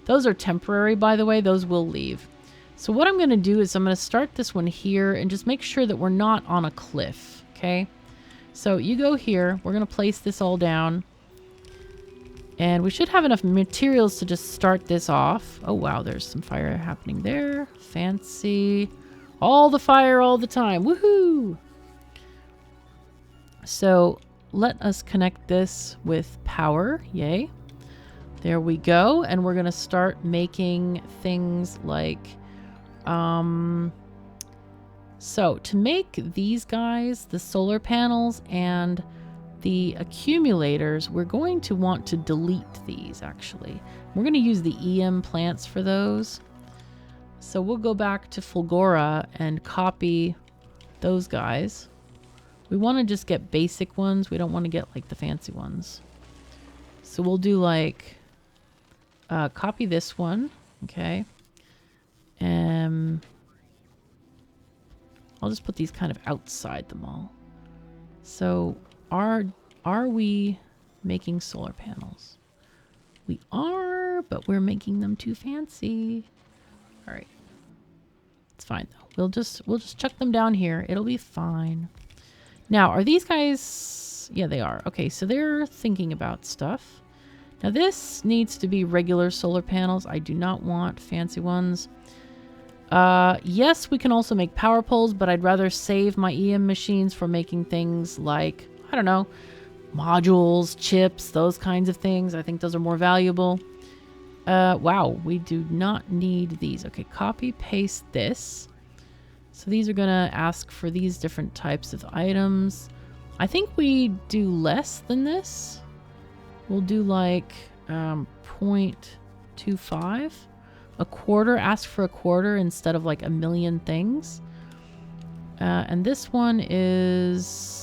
Those are temporary, by the way. Those will leave. So what I'm going to do is I'm going to start this one here and just make sure that we're not on a cliff, okay? So you go here. We're going to place this all down. And we should have enough materials to just start this off. Oh, wow. There's some fire happening there. Fancy. All the fire all the time. Woohoo! So let us connect this with power. Yay. There we go. And we're going to start making things like... So to make these guys, the solar panels and... the accumulators, we're going to want to delete these, actually. We're going to use the EM plants for those. So we'll go back to Fulgora and copy those guys. We want to just get basic ones. We don't want to get, like, the fancy ones. So we'll do, like, copy this one. Okay. I'll just put these kind of outside the mall. So... Are we making solar panels? We are, but we're making them too fancy. All right. It's fine though. We'll just chuck them down here. It'll be fine. Now, are these guys... Yeah, they are. Okay, so they're thinking about stuff. Now this needs to be regular solar panels. I do not want fancy ones. Yes, we can also make power poles, but I'd rather save my EM machines for making things like... I don't know, modules, chips, those kinds of things. I think those are more valuable. Wow, we do not need these. Okay, copy, paste this. So these are going to ask for these different types of items. I think we do less than this. We'll do like 0.25. A quarter, ask for a quarter instead of like a million things. And this one is...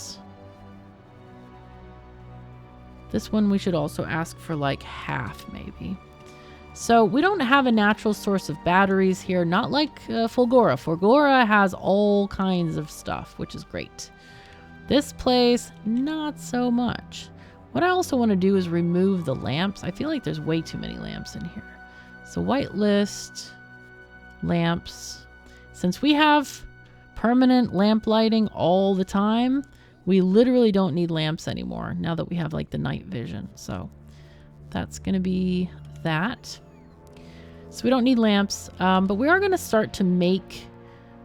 This one we should also ask for like half, maybe. So we don't have a natural source of batteries here, not like Fulgora. Fulgora has all kinds of stuff, which is great. This place, not so much. What I also want to do is remove the lamps. I feel like there's way too many lamps in here. So whitelist, lamps. Since we have permanent lamp lighting all the time, we literally don't need lamps anymore now that we have like the night vision. So that's going to be that. So we don't need lamps, but we are going to start to make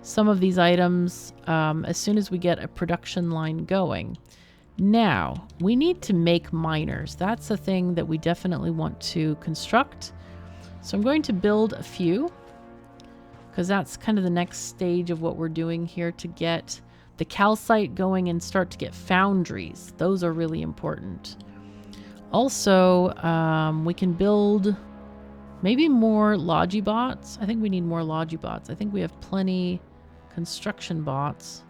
some of these items as soon as we get a production line going. Now, we need to make miners. That's a thing that we definitely want to construct. So I'm going to build a few because that's kind of the next stage of what we're doing here to get the calcite going and start to get foundries. Those are really important. Also, we can build maybe more Logibots. I think we need more Logibots. I think we have plenty construction bots,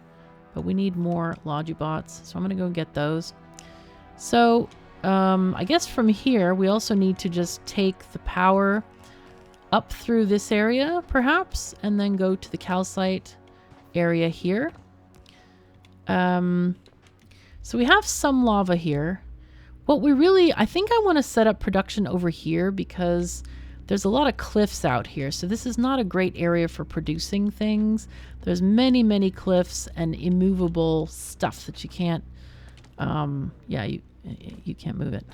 but we need more Logibots. So I'm going to go get those. So I guess from here, we also need to just take the power up through this area, perhaps, and then go to the calcite area here. So we have some lava here. What we really, I think I want to set up production over here because there's a lot of cliffs out here. So this is not a great area for producing things. There's many, many cliffs and immovable stuff that you can't, yeah, you can't move it.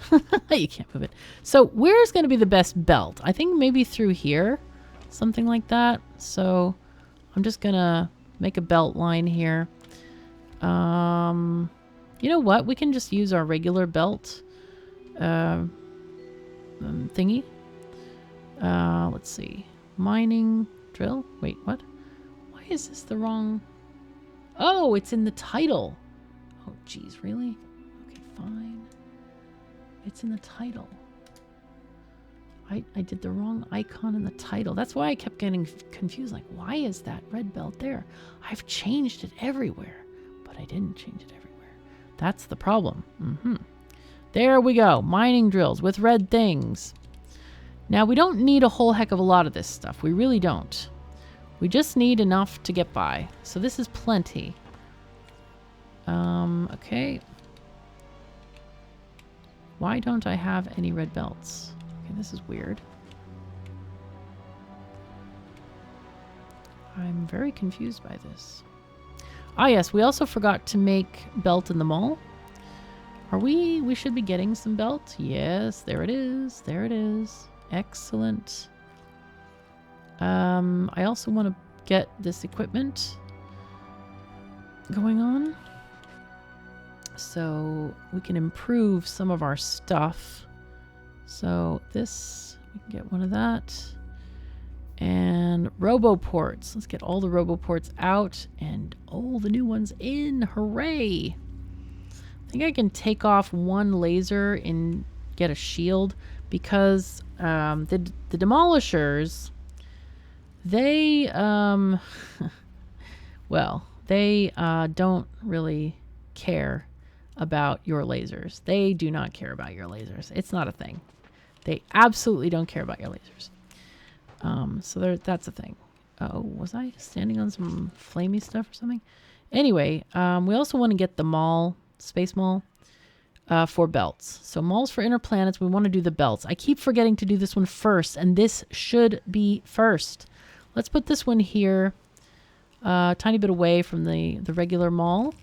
You can't move it. So where's going to be the best belt? I think maybe through here, something like that. So I'm just going to make a belt line here. You know what? We can just use our regular belt thingy. Let's see. Mining drill. Wait, what? Why is this the wrong... Oh, it's in the title. Oh, geez, really? Okay, fine. It's in the title. I did the wrong icon in the title. That's why I kept getting confused. Like, why is that red belt there? I've changed it everywhere. But I didn't change it everywhere. That's the problem. There we go. Mining drills with red things. Now, we don't need a whole heck of a lot of this stuff. We really don't. We just need enough to get by. So this is plenty. Okay. Why don't I have any red belts? Okay, this is weird. I'm very confused by this. Ah, yes, we also forgot to make belt in the mall. Are we? We should be getting some belt. Yes, there it is. There it is. Excellent. I also want to get this equipment going on, so we can improve some of our stuff. So this, we can get one of that. And roboports. Let's get all the roboports out and all the new ones in. Hooray! I think I can take off one laser and get a shield, because the demolishers, they well, they don't really care about your lasers. They do not care about your lasers. It's not a thing. They absolutely don't care about your lasers. So that's a thing. Oh, was I standing on some flamey stuff or something? Anyway, we also want to get the mall, space mall, for belts. So malls for inner planets, we want to do the belts. I keep forgetting to do this one first, and this should be first. Let's put this one here, a tiny bit away from the regular mall.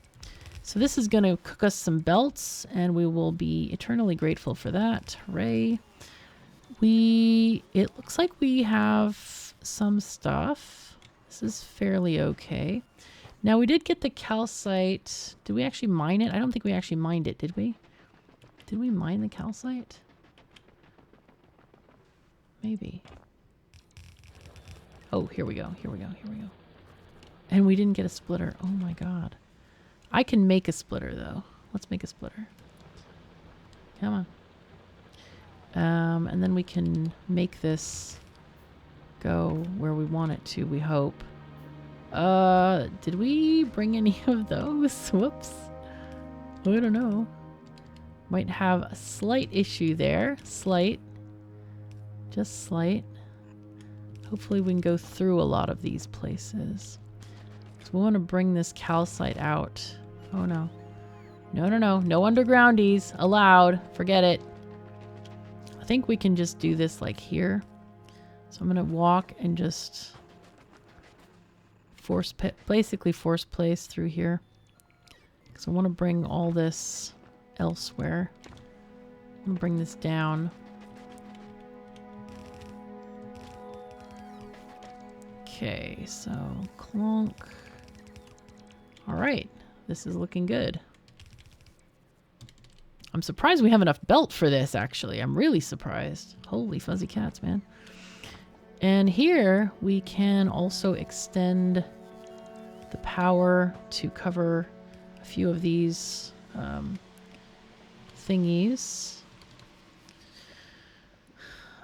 So this is going to cook us some belts, and we will be eternally grateful for that. Hooray. It looks like we have some stuff. This is fairly okay. Now, we did get the calcite. Did we actually mine it? I don't think we actually mined it, did we? Did we mine the calcite? Maybe. Oh, here we go. Here we go. Here we go. And we didn't get a splitter. Oh my god. I can make a splitter, though. Let's make a splitter. Come on. And then we can make this go where we want it to, we hope. Did we bring any of those? Whoops. I don't know. Might have a slight issue there. Slight. Just slight. Hopefully we can go through a lot of these places. So we want to bring this calcite out. Oh no. No, no, no. No undergroundies allowed. Forget it. I think we can just do this like here. So I'm going to walk and just basically force place through here. Because I want to bring all this elsewhere. I'm going to bring this down. Okay, so clonk. All right, this is looking good. I'm surprised we have enough belt for this, actually. I'm really surprised. Holy fuzzy cats, man. And here we can also extend the power to cover a few of these thingies.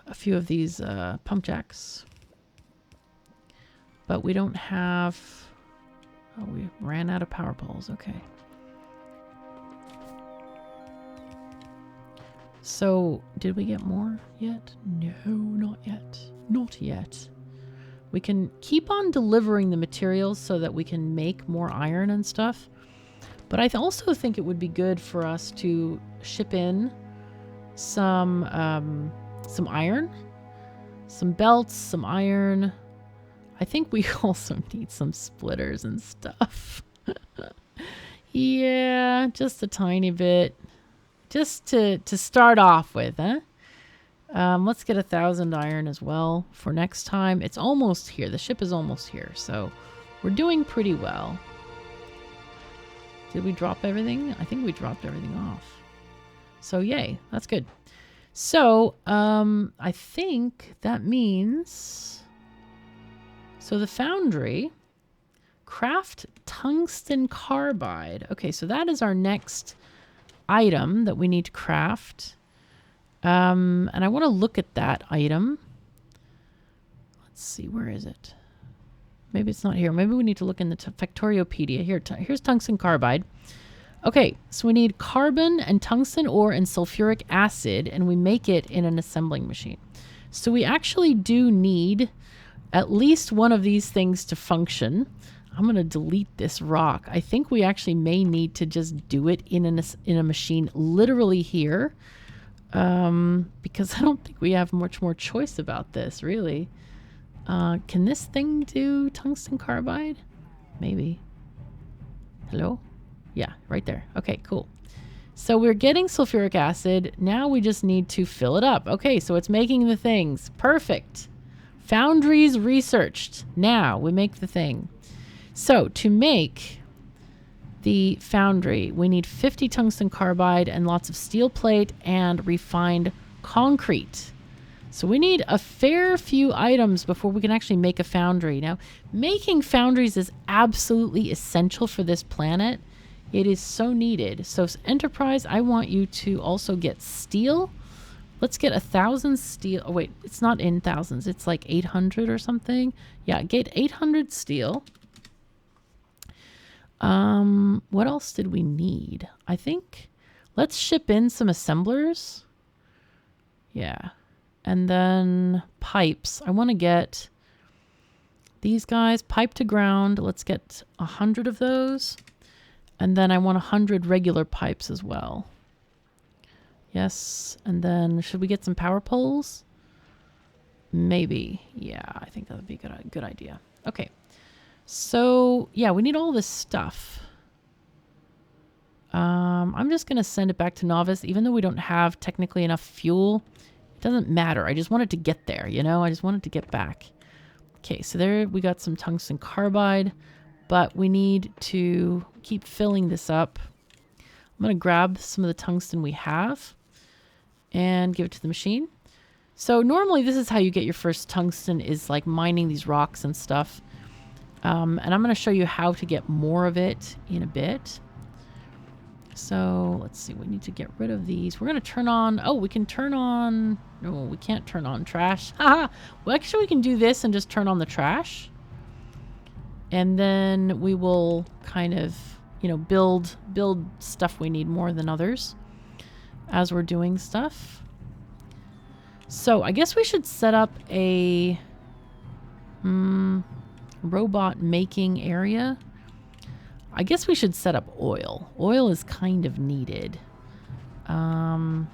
A few of these pump jacks. But we don't have... Oh, we ran out of power poles. Okay. So, did we get more yet? No, not yet. Not yet. We can keep on delivering the materials so that we can make more iron and stuff. But I also think it would be good for us to ship in some iron, some belts, some iron. I think we also need some splitters and stuff. Yeah, just a tiny bit. Just to start off with, huh? Let's get 1,000 iron as well for next time. It's almost here. The ship is almost here, so we're doing pretty well. Did we drop everything? I think we dropped everything off. So yay, that's good. So I think that means... So the foundry, craft tungsten carbide. Okay, so that is our next item that we need to craft. And I want to look at that item. Let's see, where is it? Maybe it's not here. Maybe we need to look in the Factoriopedia. Here's tungsten carbide. Okay, so we need carbon and tungsten ore and sulfuric acid, and we make it in an assembling machine. So we actually do need at least one of these things to function. I'm going to delete this rock. I think we actually may need to just do it in a machine literally here, because I don't think we have much more choice about this, really. Can this thing do tungsten carbide? Maybe. Hello? Yeah, right there. Okay, cool. So we're getting sulfuric acid. Now we just need to fill it up. Okay, so it's making the things. Perfect. Foundries researched. Now we make the thing. So to make the foundry, we need 50 tungsten carbide and lots of steel plate and refined concrete. So we need a fair few items before we can actually make a foundry. Now, making foundries is absolutely essential for this planet. It is so needed. So Enterprise, I want you to also get steel. Let's get 1,000 steel. Oh, wait, it's not in thousands. It's like 800 or something. Yeah, get 800 steel. What else did we need? I think let's ship in some assemblers. Yeah. And then pipes. I want to get these guys, pipe to ground. Let's get 100 of those. And then I want 100 regular pipes as well. Yes. And then should we get some power poles? Maybe. Yeah, I think that would be a good idea. Okay. So, yeah, we need all this stuff. I'm just going to send it back to Novice, even though we don't have technically enough fuel. It doesn't matter. I just want it to get there, you know? I just want it to get back. Okay, so there we got some tungsten carbide, but we need to keep filling this up. I'm going to grab some of the tungsten we have and give it to the machine. So normally this is how you get your first tungsten, is like mining these rocks and stuff. And I'm going to show you how to get more of it in a bit. So let's see, we need to get rid of these. We're going to turn on, oh, we can turn on, no, we can't turn on trash. Haha. Well, actually we can do this and just turn on the trash. And then we will kind of, you know, build stuff we need more than others as we're doing stuff. So I guess we should set up a robot making area. I guess we should set up oil. Oil is kind of needed. So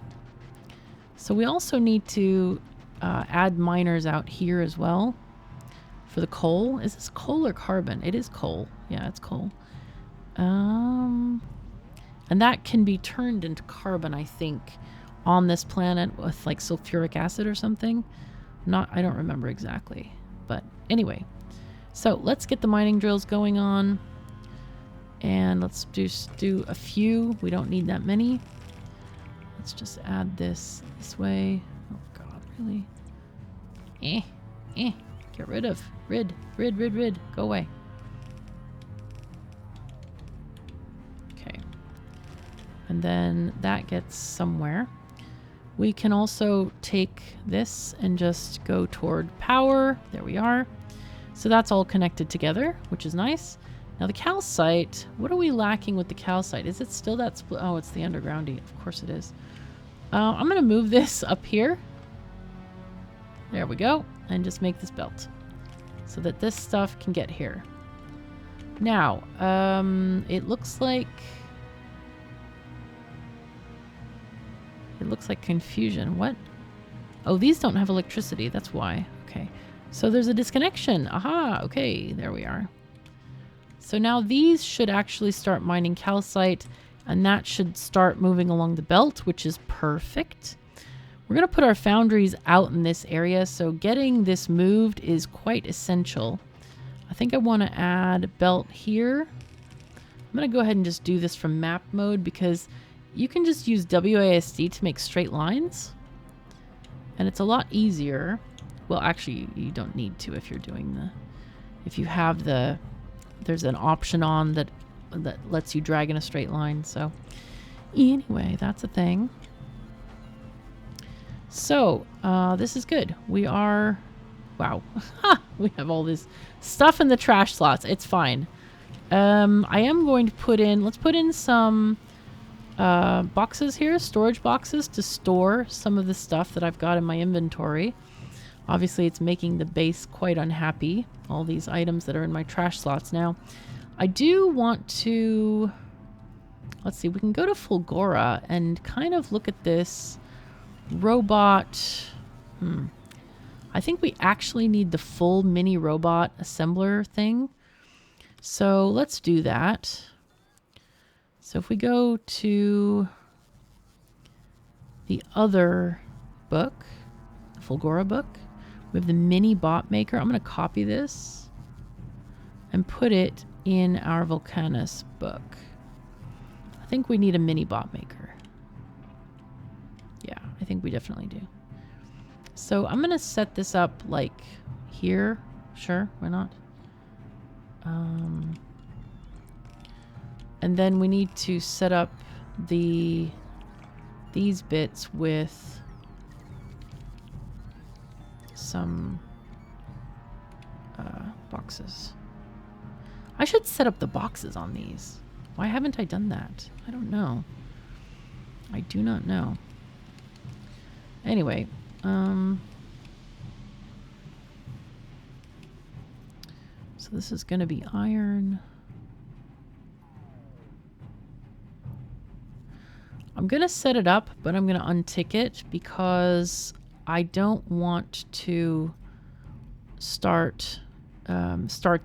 we also need to add miners out here as well for the coal. Is this coal or carbon? It is coal. Yeah, it's coal. And that can be turned into carbon, I think, on this planet with like sulfuric acid or something. I don't remember exactly. But anyway, so let's get the mining drills going on. And let's just do a few. We don't need that many. Let's just add this way. Oh God, really? Get rid of. Rid. Go away. Okay. And then that gets somewhere. We can also take this and just go toward power. There we are. So that's all connected together, which is nice. Now the calcite, what are we lacking with the calcite? Is it still that split? Oh, it's the undergroundy. Of course it is. I'm going to move this up here. There we go. And just make this belt so that this stuff can get here. Now, it looks like confusion. What? Oh, these don't have electricity. That's why. Okay. So there's a disconnection. Aha. Okay. There we are. So now these should actually start mining calcite, and that should start moving along the belt, which is perfect. We're going to put our foundries out in this area, so getting this moved is quite essential. I think I want to add belt here. I'm going to go ahead and just do this from map mode, because you can just use WASD to make straight lines, and it's a lot easier. Well, actually, you don't need to if you're doing if you have there's an option on that lets you drag in a straight line. So anyway, that's a thing. So this is good. We are, wow, we have all this stuff in the trash slots. It's fine. I am going to let's put in some boxes here, storage boxes, to store some of the stuff that I've got in my inventory. Obviously, it's making the base quite unhappy. All these items that are in my trash slots now. I do want to... Let's see, we can go to Fulgora and kind of look at this robot. I think we actually need the full mini robot assembler thing. So let's do that. So if we go to the other book, the Fulgora book, we have the mini bot maker. I'm going to copy this and put it in our Vulcanus book. I think we need a mini bot maker. Yeah, I think we definitely do. So I'm going to set this up like here. Sure, why not? And then we need to set up these bits with some boxes. I should set up the boxes on these. Why haven't I done that? I don't know. I do not know. Anyway, so this is going to be iron. I'm going to set it up, but I'm going to untick it because I don't want to start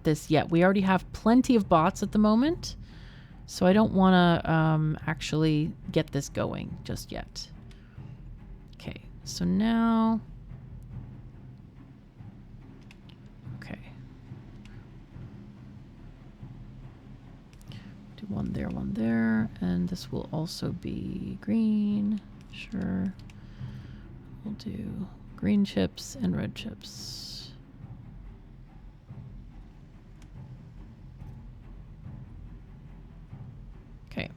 this yet. We already have plenty of bots at the moment, so I don't want to actually get this going just yet. Okay, so now... Okay. Do one there, and this will also be green. Sure. We'll do green chips and red chips. Okay.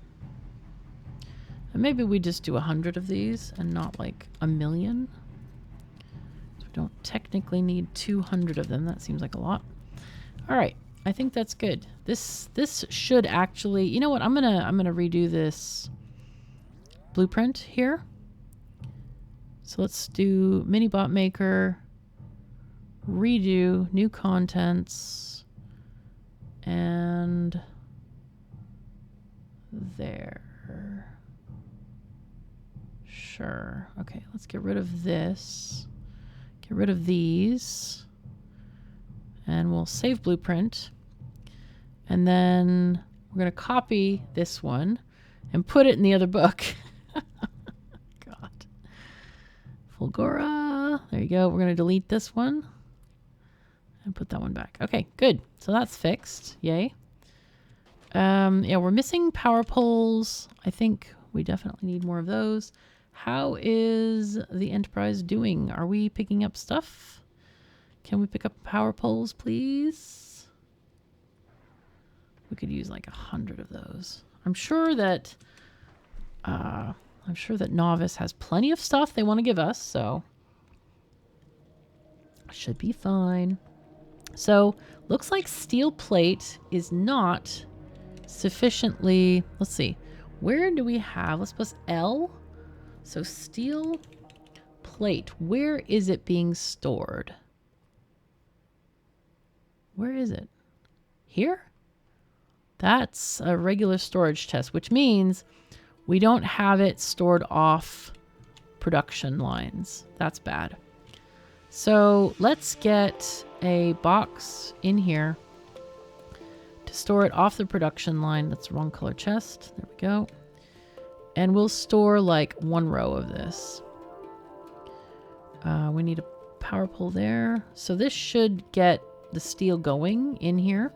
And maybe we just do 100 of these and not like 1,000,000. So we don't technically need 200 of them. That seems like a lot. All right. I think that's good. This should actually, you know what? I'm gonna redo this blueprint here. So let's do mini bot maker, redo, new contents, and there. Sure. Okay, let's get rid of this. Get rid of these. And we'll save blueprint. And then we're going to copy this one and put it in the other book. God. Fulgora. There you go. We're going to delete this one and put that one back. Okay, good. So that's fixed. Yay. Yeah, we're missing power poles. I think we definitely need more of those. How is the Enterprise doing? Are we picking up stuff? Can we pick up power poles, please? We could use like 100 of those. I'm sure that Novice has plenty of stuff they want to give us, so should be fine. So looks like steel plate is not sufficiently. Let's see, where do we have? Let's press L. So steel plate. Where is it being stored? Where is it? Here? That's a regular storage test, which means we don't have it stored off production lines. That's bad. So let's get a box in here to store it off the production line. That's the wrong color chest. There we go. And we'll store like 1 row of this. We need a power pole there. So this should get the steel going in here.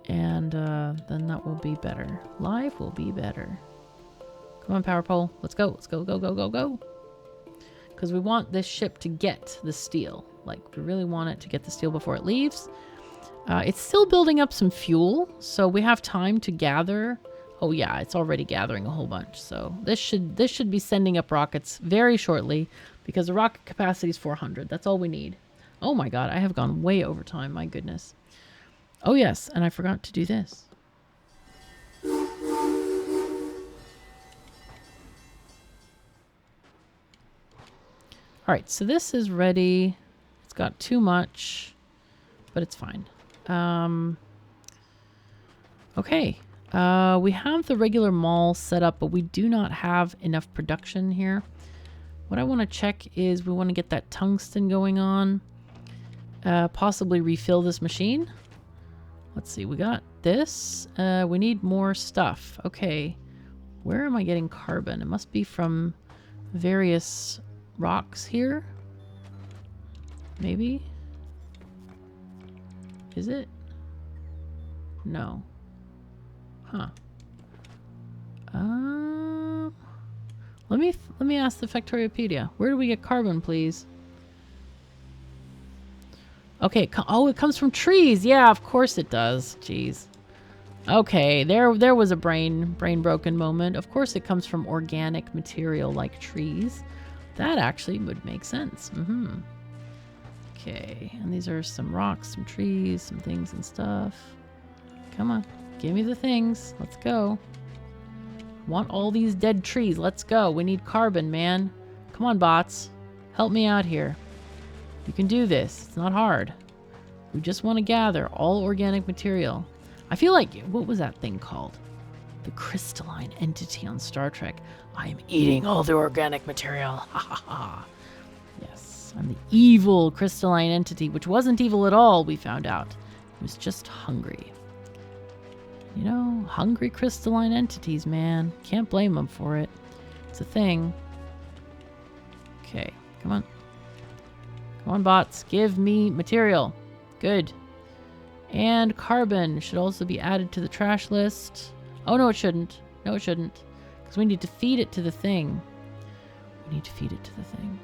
And then that will be better. Life will be better. Come on, power pole. Let's go. Let's go, go, go, go, go. Because we want this ship to get the steel. Like, we really want it to get the steel before it leaves. It's still building up some fuel, so we have time to gather. Oh yeah, it's already gathering a whole bunch. So this should be sending up rockets very shortly because the rocket capacity is 400. That's all we need. Oh my god, I have gone way over time. My goodness. Oh yes, and I forgot to do this. All right, so this is ready. It's got too much, but it's fine. Okay. We have the regular mall set up, but we do not have enough production here. What I want to check is we want to get that tungsten going on. Possibly refill this machine. Let's see, we got this. We need more stuff. Okay. Where am I getting carbon? It must be from various rocks here. Maybe? Is it? No. Huh. Let me ask the Factoriopedia. Where do we get carbon, please? Okay. Oh, it comes from trees. Yeah, of course it does. Jeez. Okay, there was a brain broken moment. Of course it comes from organic material like trees. That actually would make sense. Okay, and these are some rocks, some trees, some things and stuff. Come on, give me the things. Let's go. Want all these dead trees. Let's go. We need carbon, man. Come on, bots. Help me out here. You can do this. It's not hard. We just want to gather all organic material. I feel like, what was that thing called? The crystalline entity on Star Trek. I am eating all the organic material. Ha ha ha. Yes, I'm the evil crystalline entity, which wasn't evil at all, we found out. It was just hungry. You know, hungry crystalline entities, man. Can't blame them for it. It's a thing. Okay, come on. Come on, bots. Give me material. Good. And carbon should also be added to the trash list. Oh, no, it shouldn't. No, it shouldn't. Because we need to feed it to the thing. We need to feed it to the thing.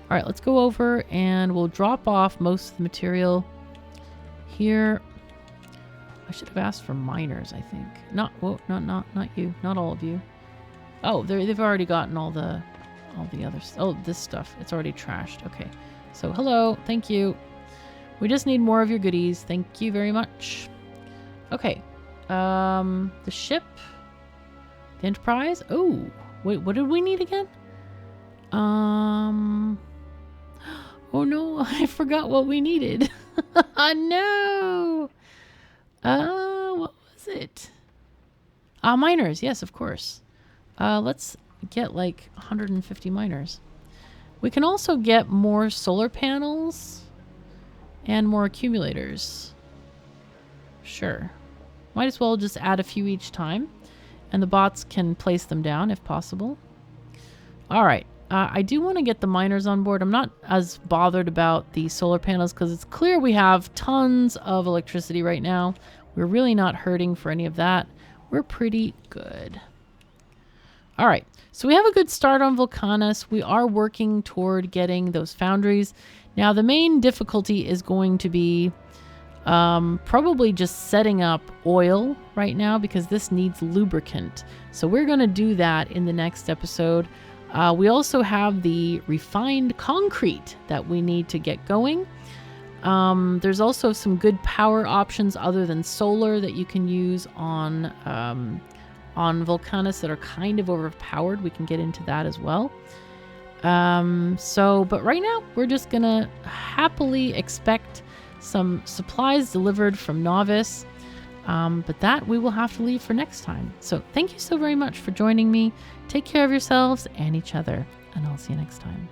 All right, let's go over and we'll drop off most of the material here. I should have asked for miners, I think. Not you. Not all of you. Oh, they've already gotten all the other... Oh, this stuff. It's already trashed. Okay. So, hello. Thank you. We just need more of your goodies. Thank you very much. Okay. The ship. The Enterprise. Oh. Wait, what did we need again? Oh no, I forgot what we needed. No. What was it? Miners. Yes, of course. Let's get like 150 miners. We can also get more solar panels. And more accumulators. Sure. Might as well just add a few each time. And the bots can place them down if possible. Alright. I do want to get the miners on board. I'm not as bothered about the solar panels because it's clear we have tons of electricity right now. We're really not hurting for any of that. We're pretty good. Alright. So we have a good start on Vulcanus. We are working toward getting those foundries. Now, the main difficulty is going to be probably just setting up oil right now because this needs lubricant. So we're going to do that in the next episode. We also have the refined concrete that we need to get going. There's also some good power options other than solar that you can use on Vulcanus that are kind of overpowered. We can get into that as well. But right now we're just gonna happily expect some supplies delivered from Novice. But that we will have to leave for next time. So thank you so very much for joining me. Take care of yourselves and each other, and I'll see you next time.